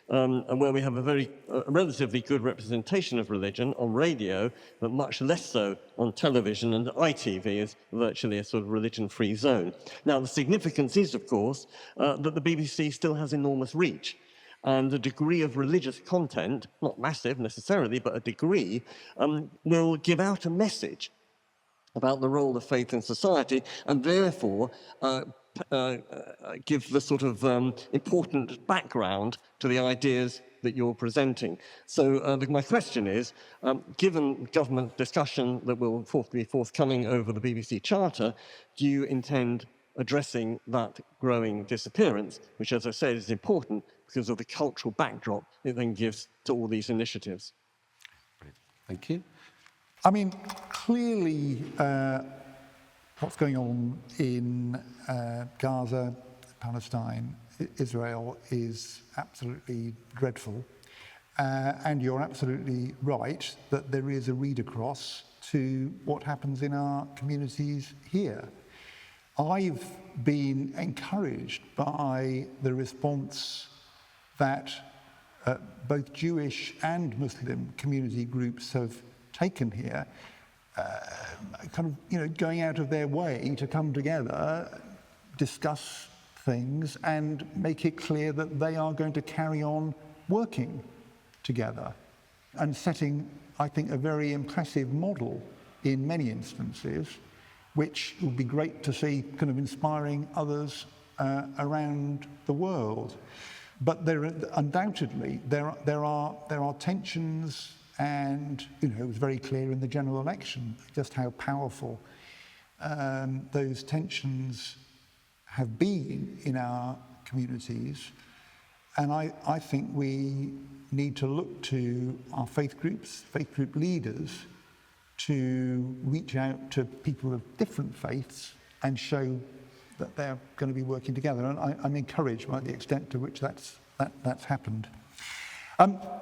and where we have a relatively good representation of religion on radio, but much less so on television, and ITV is virtually a sort of religion-free zone. Now, the significance is, of course, that the BBC still has enormous reach. And the degree of religious content, not massive necessarily, but a degree, will give out a message about the role of faith in society, and therefore give the sort of important background to the ideas that you're presenting. So my question is, given government discussion that will be forthcoming over the BBC Charter, do you intend addressing that growing disappearance, which, as I said, is important because of the cultural backdrop it then gives to all these initiatives? Thank you. I mean, clearly, what's going on in Gaza, Palestine, Israel is absolutely dreadful. And you're absolutely right that there is a read across to what happens in our communities here. I've been encouraged by the response that both Jewish and Muslim community groups have taken here, going out of their way to come together, discuss things, and make it clear that they are going to carry on working together and setting, I think, a very impressive model in many instances, which would be great to see kind of inspiring others around the world. But undoubtedly there are tensions, and it was very clear in the general election just how powerful those tensions have been in our communities. And I think we need to look to our faith group leaders to reach out to people of different faiths and show that they're going to be working together. And I'm encouraged by the extent to which that's happened.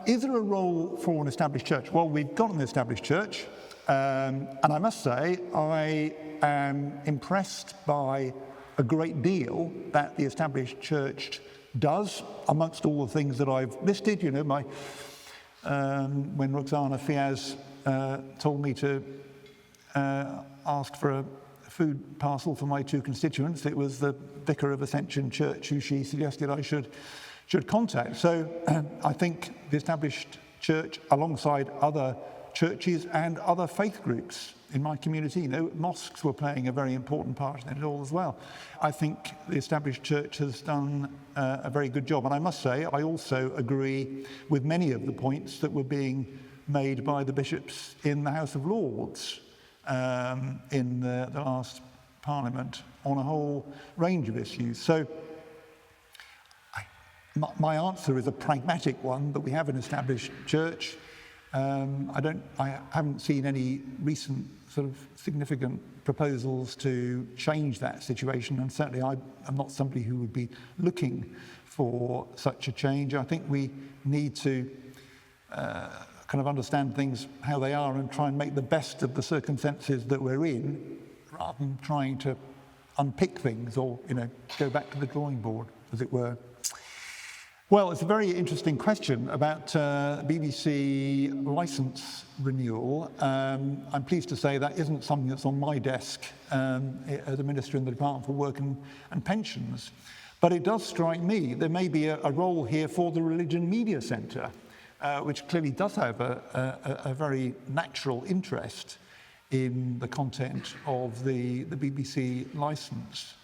Is there a role for an established church? Well, we've got an established church, and I must say I am impressed by a great deal that the established church does, amongst all the things that I've listed. When Roxana Fiaz told me to ask for a food parcel for my two constituents, it was the vicar of Ascension Church who she suggested I should contact. So I think the established church, alongside other churches and other faith groups in my community, mosques were playing a very important part in it all as well. I think the established church has done a very good job. And I must say, I also agree with many of the points that were being made by the bishops in the House of Lords in the last Parliament on a whole range of issues. So my answer is a pragmatic one, that we have an established church. I haven't seen any recent sort of significant proposals to change that situation, and certainly I'm not somebody who would be looking for such a change. I think we need to kind of understand things how they are and try and make the best of the circumstances that we're in, rather than trying to unpick things or go back to the drawing board, as it were. Well, it's a very interesting question about BBC licence renewal. I'm pleased to say that isn't something that's on my desk as a minister in the Department for Work and Pensions. But it does strike me there may be a role here for the Religion Media Centre, which clearly does have a very natural interest in the content of the BBC licence.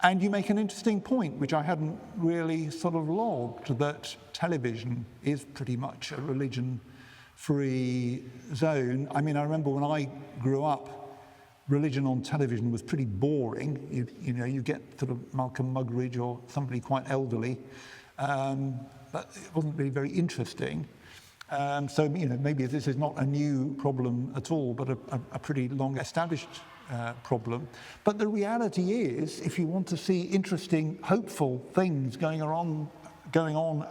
And you make an interesting point, which I hadn't really sort of logged, that television is pretty much a religion-free zone. I mean, I remember when I grew up, religion on television was pretty boring. You get sort of Malcolm Muggeridge or somebody quite elderly, but it wasn't really very interesting. So maybe this is not a new problem at all, but a pretty long established problem. But the reality is, if you want to see interesting, hopeful things going on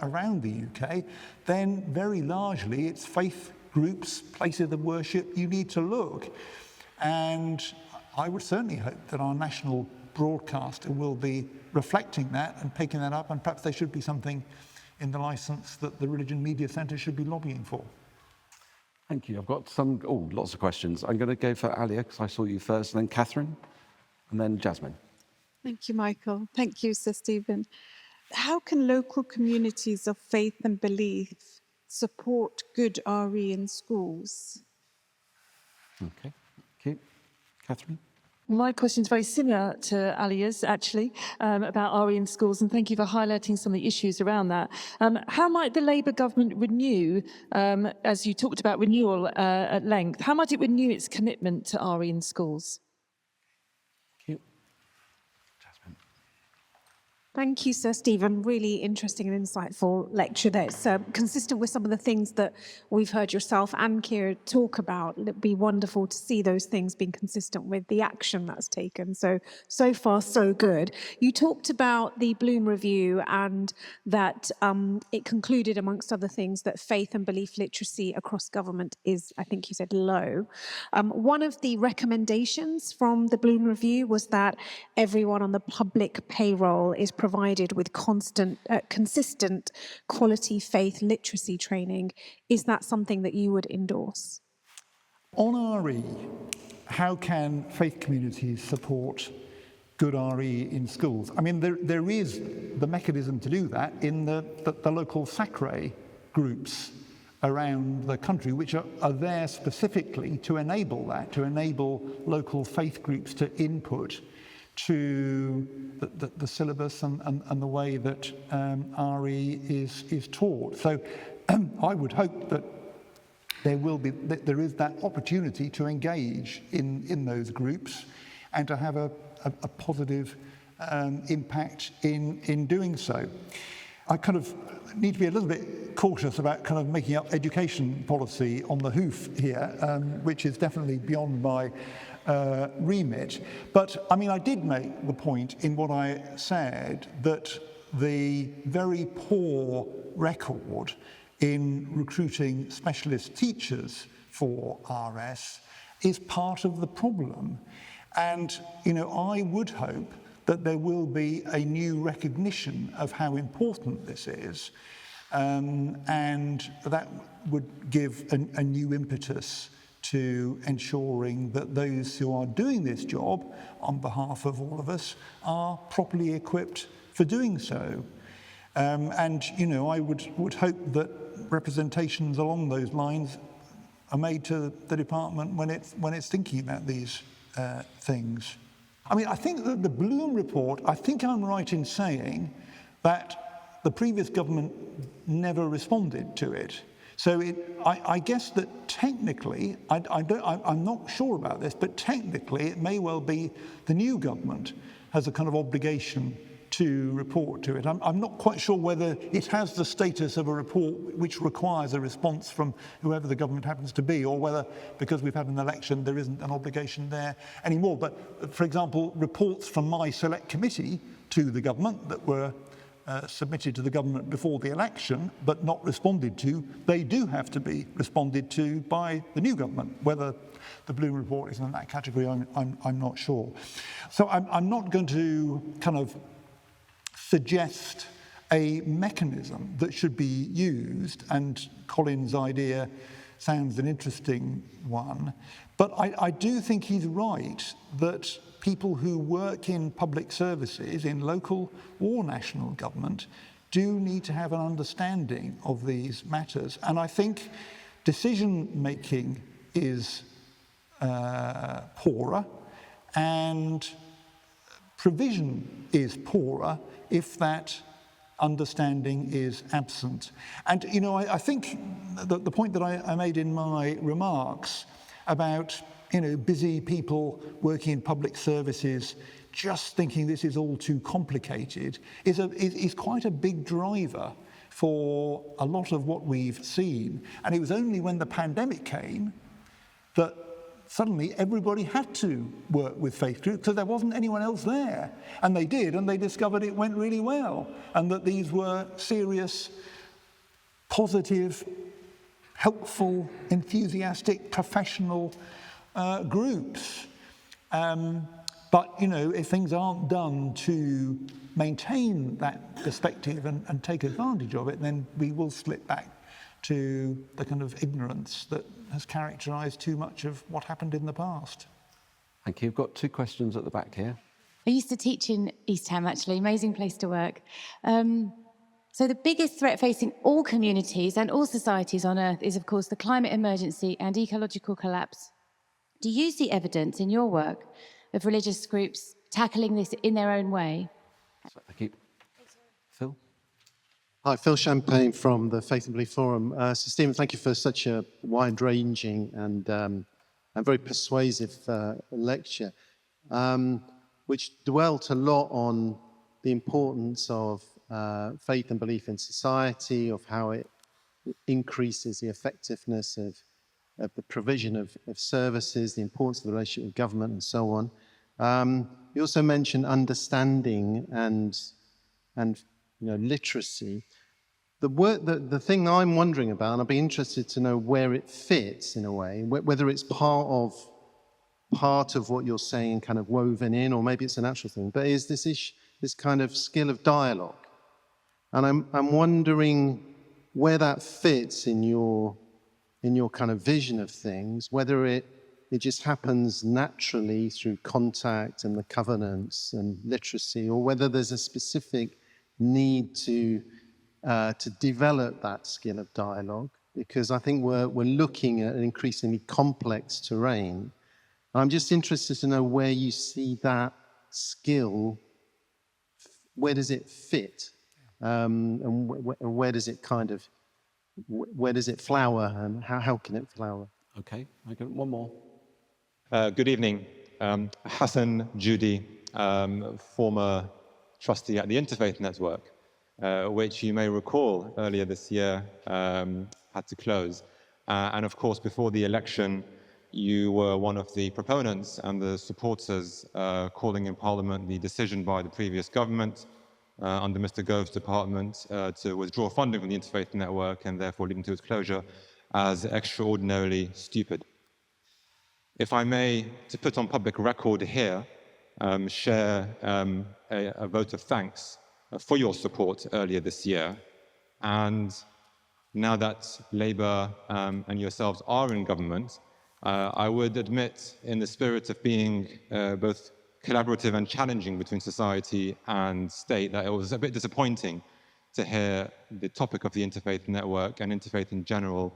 around the UK, then very largely it's faith groups, places of worship you need to look. And I would certainly hope that our national broadcaster will be reflecting that and picking that up, and perhaps there should be something in the licence that the Religion Media Centre should be lobbying for. Thank you. I've got lots of questions. I'm going to go for Alia, because I saw you first, and then Catherine, and then Jasmine. Thank you, Michael. Thank you, Sir Stephen. How can local communities of faith and belief support good RE in schools? Okay, thank you. Catherine? My question is very similar to Alia's, actually, about RE in schools, and thank you for highlighting some of the issues around that. How might the Labour government renew, as you talked about renewal at length, how might it renew its commitment to RE in schools? Thank you. Jasmine? Thank you, Sir Stephen. Really interesting and insightful lecture there. It's consistent with some of the things that we've heard yourself and Keir talk about. It'd be wonderful to see those things being consistent with the action that's taken. So far, so good. You talked about the Bloom Review and that it concluded, amongst other things, that faith and belief literacy across government is, I think you said, low. One of the recommendations from the Bloom Review was that everyone on the public payroll is provided with consistent quality faith literacy training. Is that something that you would endorse? On RE, how can faith communities support good RE in schools? I mean, there is the mechanism to do that in the local SACRE groups around the country, which are there specifically to enable that, to enable local faith groups to input to the syllabus and the way that RE is taught. So I would hope that there is that opportunity to engage in those groups and to have a positive impact in doing so. I kind of need to be a little bit cautious about kind of making up education policy on the hoof here, which is definitely beyond my remit. But I mean, I did make the point in what I said that the very poor record in recruiting specialist teachers for RS is part of the problem. And, I would hope that there will be a new recognition of how important this is, and that would give a new impetus to ensuring that those who are doing this job on behalf of all of us are properly equipped for doing so. And I would hope that representations along those lines are made to the department when it's thinking about these things. I mean, I think that the Bloom report, I think I'm right in saying that the previous government never responded to it. So I guess that technically, I'm not sure about this, but technically it may well be the new government has a kind of obligation to report to it. I'm not quite sure whether it has the status of a report which requires a response from whoever the government happens to be, or whether, because we've had an election, there isn't an obligation there anymore. But, for example, reports from my select committee to the government that were submitted to the government before the election but not responded to, they do have to be responded to by the new government. Whether the Bloom report is in that category, I'm not sure. So I'm not going to kind of suggest a mechanism that should be used, and Colin's idea sounds an interesting one, but I do think he's right that people who work in public services, in local or national government, do need to have an understanding of these matters. And I think decision-making is poorer, and provision is poorer if that understanding is absent. And, I think the point that I made in my remarks about busy people working in public services just thinking this is all too complicated is quite a big driver for a lot of what we've seen. And it was only when the pandemic came that suddenly everybody had to work with faith groups because there wasn't anyone else there. And they did, and they discovered it went really well, and that these were serious, positive, helpful, enthusiastic, professional groups. But, if things aren't done to maintain that perspective and take advantage of it, then we will slip back to the kind of ignorance that has characterised too much of what happened in the past. Thank you. We've got 2 questions at the back here. I used to teach in East Ham, actually, amazing place to work. So the biggest threat facing all communities and all societies on Earth is, of course, the climate emergency and ecological collapse. Do you see evidence in your work of religious groups tackling this in their own way? Thank you. Phil? Hi, Phil Champagne from the Faith and Belief Forum. So Stephen, thank you for such a wide-ranging and very persuasive lecture, which dwelt a lot on the importance of faith and belief in society, of how it increases the effectiveness of the provision of services, the importance of the relationship with government, and so on. You also mentioned understanding and literacy. The thing I'm wondering about, and I'd be interested to know where it fits in a way, whether it's part of what you're saying, kind of woven in, or maybe it's a natural thing. But is this kind of skill of dialogue, and I'm wondering where that fits in your kind of vision of things, whether it just happens naturally through contact and the covenants and literacy, or whether there's a specific need to develop that skill of dialogue, because I think we're looking at an increasingly complex terrain. I'm just interested to know where you see that skill, where does it fit, and where does it where does it flower, and how can it flower? Okay, I got one more. Good evening. Hassan Judy, former trustee at the Interfaith Network, which you may recall earlier this year had to close. And of course, before the election, you were one of the proponents and the supporters calling in Parliament the decision by the previous government under Mr. Gove's department to withdraw funding from the Interfaith Network and therefore leading to its closure as extraordinarily stupid. If I may, to put on public record here, share a vote of thanks for your support earlier this year. And now that Labour and yourselves are in government, I would admit, in the spirit of being both collaborative and challenging between society and state, that it was a bit disappointing to hear the topic of the Interfaith Network and interfaith in general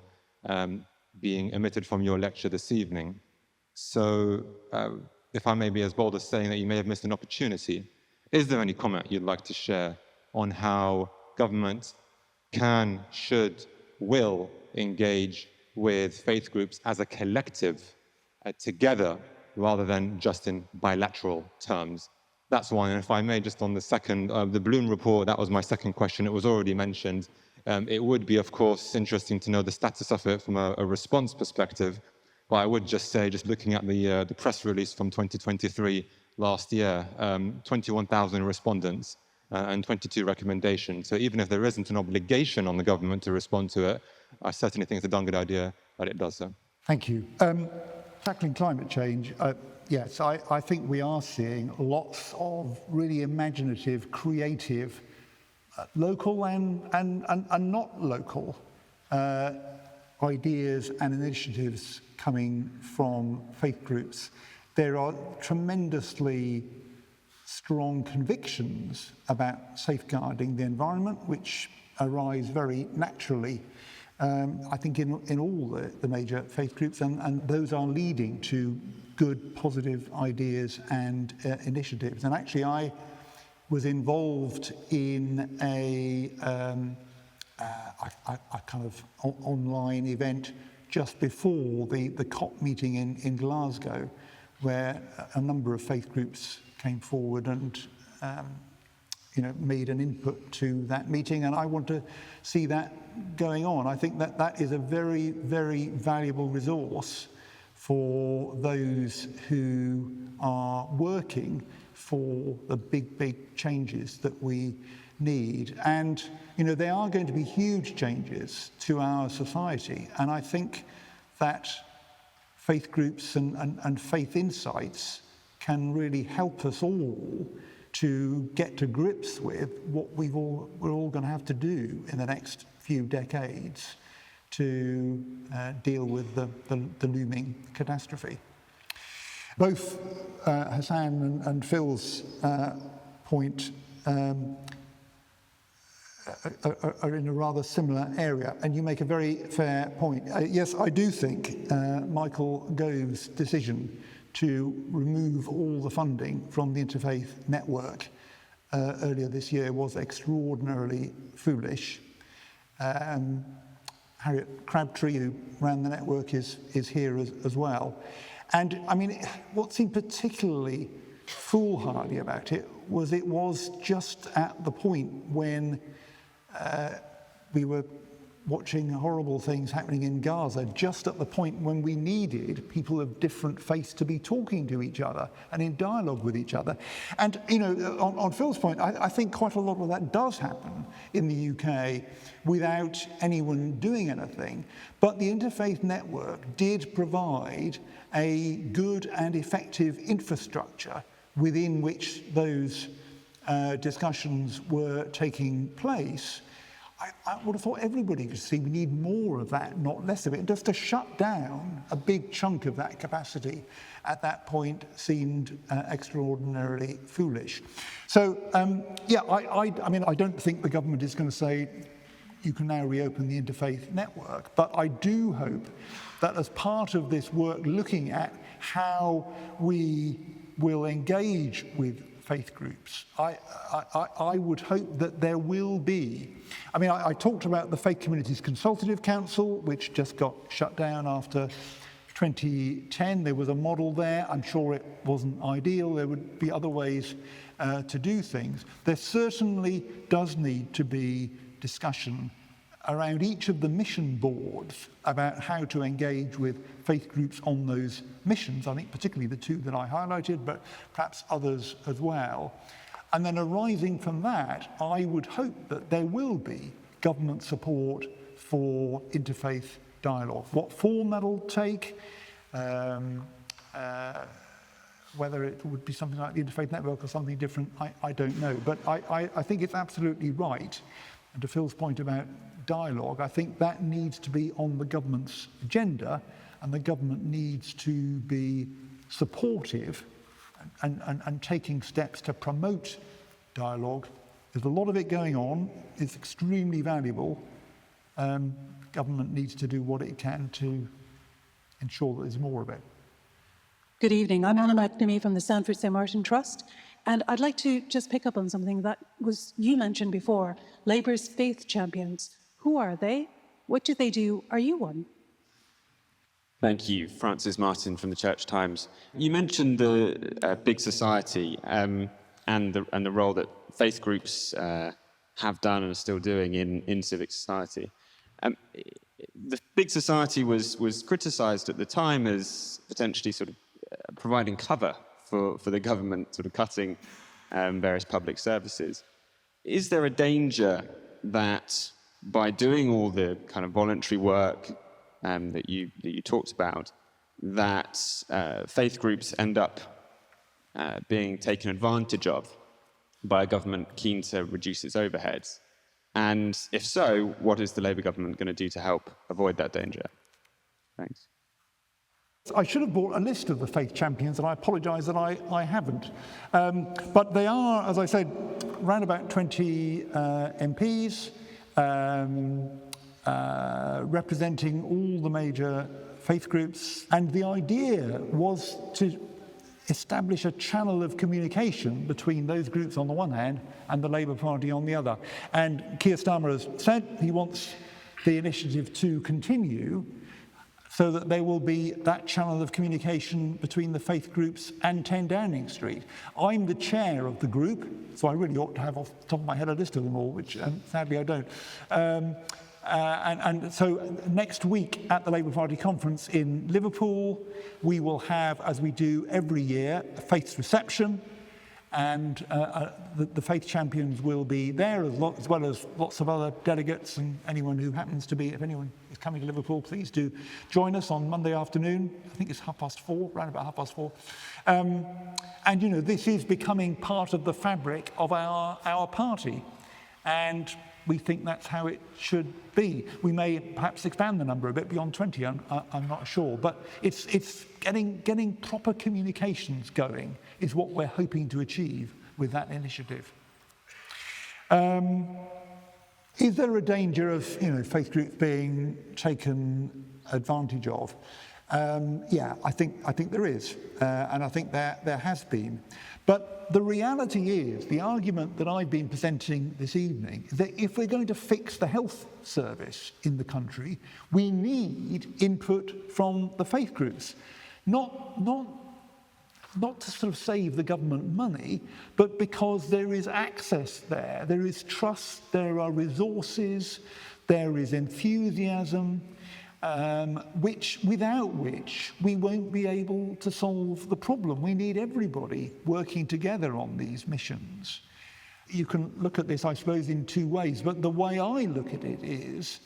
being omitted from your lecture this evening. So if I may be as bold as saying that you may have missed an opportunity, is there any comment you'd like to share on how government can, should, will engage with faith groups as a collective together, rather than just in bilateral terms? That's one. And if I may, just on the second, the Bloom report, that was my second question. It was already mentioned. It would be, of course, interesting to know the status of it from a response perspective. But I would just say, just looking at the press release from 2023 last year, 21,000 respondents and 22 recommendations. So even if there isn't an obligation on the government to respond to it, I certainly think it's a darn good idea that it does so. Thank you. Tackling climate change, yes, I think we are seeing lots of really imaginative, creative, local and not local ideas and initiatives coming from faith groups. There are tremendously strong convictions about safeguarding the environment, which arise very naturally, I think, in all the major faith groups, and those are leading to good, positive ideas and initiatives. And actually, I was involved in a kind of online event just before the COP meeting in Glasgow, where a number of faith groups came forward and made an input to that meeting, and I want to see that going on. I think that is a very, very valuable resource for those who are working for the big changes that we need. And they are going to be huge changes to our society, and I think that faith groups and faith insights can really help us all to get to grips with what we're all going to have to do in the next few decades to deal with the looming catastrophe. Both Hassan and Phil's point are in a rather similar area, and you make a very fair point. Yes, I do think Michael Gove's decision to remove all the funding from the Interfaith Network earlier this year was extraordinarily foolish. Harriet Crabtree, who ran the network, is here as well. And I mean, what seemed particularly foolhardy about it was just at the point when we were watching horrible things happening in Gaza, just at the point when we needed people of different faiths to be talking to each other and in dialogue with each other. And, on Phil's point, I think quite a lot of that does happen in the UK without anyone doing anything. But the Interfaith Network did provide a good and effective infrastructure within which those discussions were taking place. I would have thought everybody could see we need more of that, not less of it. And just to shut down a big chunk of that capacity at that point seemed extraordinarily foolish. So, I mean, I don't think the government is going to say you can now reopen the Interfaith Network, but I do hope that as part of this work looking at how we will engage with faith groups, I would hope that there will be. I mean, I talked about the Faith Communities Consultative Council, which just got shut down after 2010. There was a model there. I'm sure it wasn't ideal. There would be other ways to do things. There certainly does need to be discussion around each of the mission boards about how to engage with faith groups on those missions. I think particularly the two that I highlighted, but perhaps others as well. And then arising from that, I would hope that there will be government support for interfaith dialogue. What form that'll take, whether it would be something like the Interfaith Network or something different, I don't know. But I think it's absolutely right. And to Phil's point about dialogue, I think that needs to be on the government's agenda, and the government needs to be supportive and taking steps to promote dialogue. There's a lot of it going on. It's extremely valuable. Government needs to do what it can to ensure that there's more of it. Good evening. I'm Anna McNamee from the Sanford St. Martin Trust. And I'd like to just pick up on something that you mentioned before, Labour's faith champions. Who are they? What do they do? Are you one? Thank you. Francis Martin from the Church Times. You mentioned the big society and the role that faith groups have done and are still doing in civic society. The big society was criticised at the time as potentially sort of providing cover for the government sort of cutting various public services. Is there a danger that by doing all the kind of voluntary work that you talked about, that faith groups end up being taken advantage of by a government keen to reduce its overheads? And if so, what is the Labour government going to do to help avoid that danger? Thanks. I should have brought a list of the faith champions, and I apologise that I haven't. But they are, as I said, around about 20 MPs, representing all the major faith groups. And the idea was to establish a channel of communication between those groups on the one hand and the Labour Party on the other. And Keir Starmer has said he wants the initiative to continue. so that there will be that channel of communication between the faith groups and 10 Downing Street. I'm the chair of the group, so I really ought to have off the top of my head a list of them all, which sadly I don't. And so next week at the Labour Party conference in Liverpool, we will have, as we do every year, a faith reception, and the faith champions will be there as well as lots of other delegates, and anyone who happens to be, if anyone is coming to Liverpool, please do join us on Monday afternoon. I think it's 4:30, around about 4:30. And you know, this is becoming part of the fabric of our party, and we think that's how it should be. We may perhaps expand the number a bit beyond 20, I'm not sure, but it's getting proper communications going is what we're hoping to achieve with that initiative. Is there a danger of faith groups being taken advantage of? Yeah, I think there is, and I think there has been. But the reality is, the argument that I've been presenting this evening, is that if we're going to fix the health service in the country, we need input from the faith groups. Not to sort of save the government money, but because there is access there, there is trust, there are resources, there is enthusiasm, without which we won't be able to solve the problem. We need everybody working together on these missions. You can look at this, I suppose, in two ways, but the way I look at it is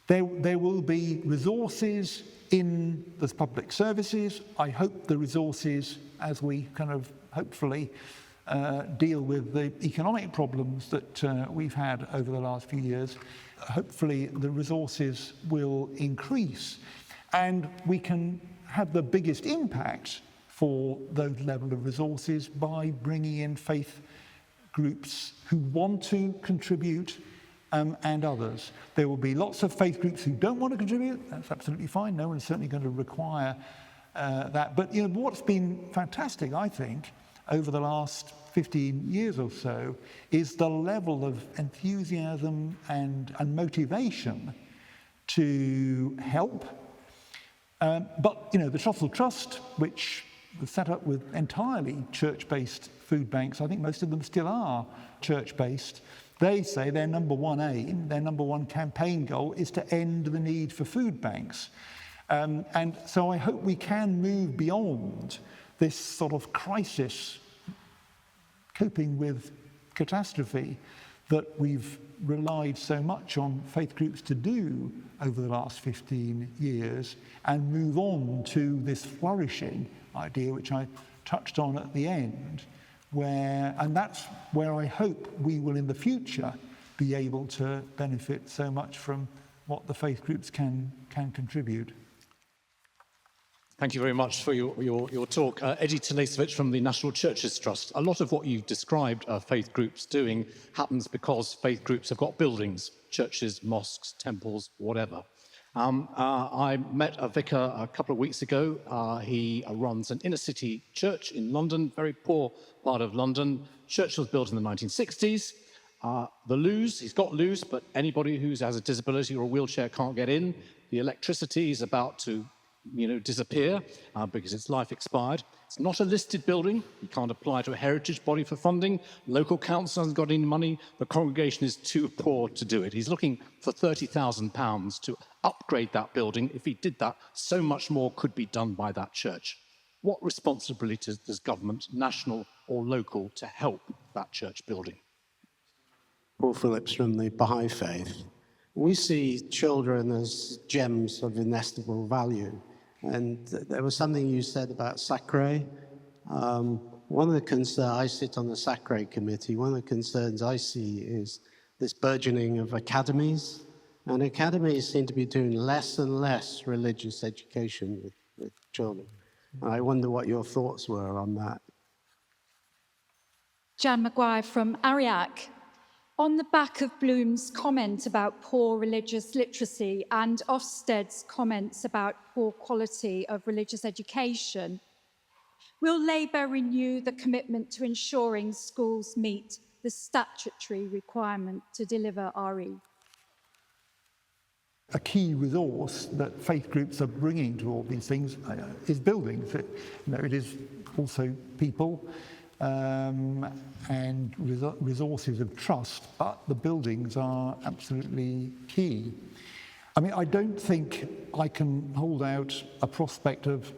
there will be resources in the public services. I hope the resources, as we kind of hopefully deal with the economic problems that we've had over the last few years, hopefully the resources will increase and we can have the biggest impact for those level of resources by bringing in faith groups who want to contribute and others. There will be lots of faith groups who don't want to contribute. That's absolutely fine. No one's certainly going to require that. But what's been fantastic, I think, over the last 15 years or so is the level of enthusiasm and motivation to help. But the Trussell Trust, which was set up with entirely church-based food banks, I think most of them still are church-based, they say their number one aim, their number one campaign goal is to end the need for food banks. And so I hope we can move beyond this sort of crisis, coping with catastrophe that we've relied so much on faith groups to do over the last 15 years, and move on to this flourishing idea, which I touched on at the end, and that's where I hope we will in the future be able to benefit so much from what the faith groups can contribute. Thank you very much for your talk. Eddie Tolasevich from the National Churches Trust. A lot of what you've described faith groups doing happens because faith groups have got buildings, churches, mosques, temples, whatever. I met a vicar a couple of weeks ago. He runs an inner city church in London, very poor part of London. Church was built in the 1960s. The loos, he's got loos, but anybody who has a disability or a wheelchair can't get in. The electricity is about to disappear because its life expired. It's not a listed building. You can't apply to a heritage body for funding. Local council hasn't got any money. The congregation is too poor to do it. He's looking for £30,000 to upgrade that building. If he did that, so much more could be done by that church. What responsibilities does government, national or local, to help that church building? Paul Phillips from the Baha'i Faith. We see children as gems of inestimable value. And there was something you said about Sacre. One of the concerns, I sit on the Sacre committee, one of the concerns I see is this burgeoning of academies. And academies seem to be doing less and less religious education with children. And I wonder what your thoughts were on that. Jan Maguire from Ariac. On the back of Bloom's comment about poor religious literacy and Ofsted's comments about poor quality of religious education, will Labour renew the commitment to ensuring schools meet the statutory requirement to deliver RE? a key resource that faith groups are bringing to all these things is buildings. It is also people and resources of trust, but the buildings are absolutely key. I mean, I don't think I can hold out a prospect of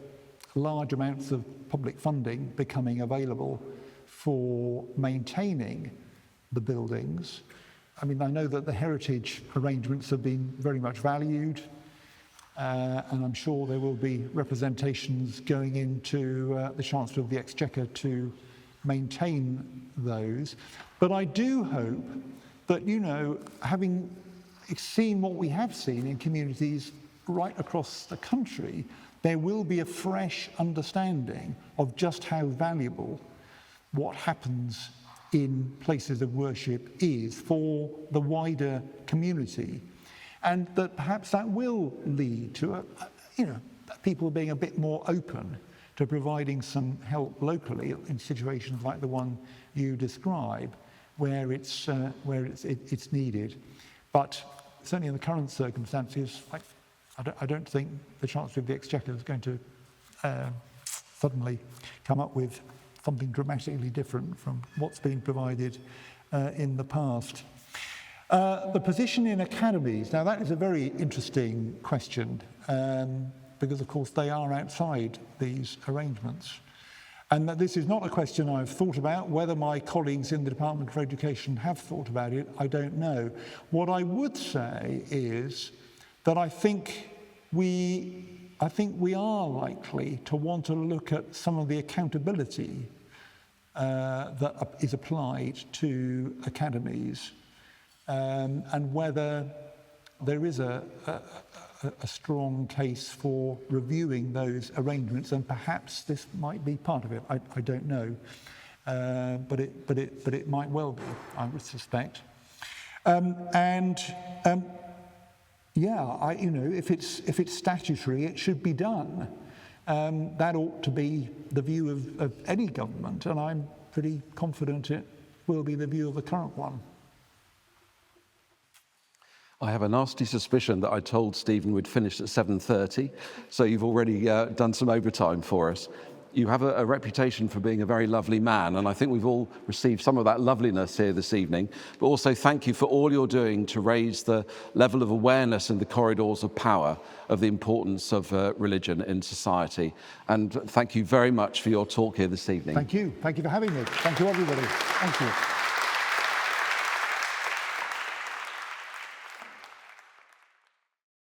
large amounts of public funding becoming available for maintaining the buildings. I mean, I know that the heritage arrangements have been very much valued, and I'm sure there will be representations going into the Chancellor of the Exchequer to maintain those. But I do hope that, having seen what we have seen in communities right across the country, there will be a fresh understanding of just how valuable what happens in places of worship is for the wider community, and that perhaps that will lead to people being a bit more open to providing some help locally in situations like the one you describe, where it's needed. But certainly in the current circumstances, I don't think the Chancellor of the Exchequer is going to suddenly come up with something dramatically different from what's been provided in the past. The position in academies, now that is a very interesting question, because of course they are outside these arrangements. And that this is not a question I've thought about. Whether my colleagues in the Department for Education have thought about it, I don't know. What I would say is that I think we are likely to want to look at some of the accountability that is applied to academies, and whether there is a strong case for reviewing those arrangements, and perhaps this might be part of it. I don't know, but it might well be, I would suspect. If it's statutory, it should be done. That ought to be the view of any government, and I'm pretty confident it will be the view of the current one. I have a nasty suspicion that I told Stephen we'd finish at 7:30, so you've already done some overtime for us. You have a reputation for being a very lovely man, and I think we've all received some of that loveliness here this evening. But also thank you for all you're doing to raise the level of awareness in the corridors of power of the importance of religion in society. And thank you very much for your talk here this evening. Thank you. Thank you for having me. Thank you, everybody. Thank you.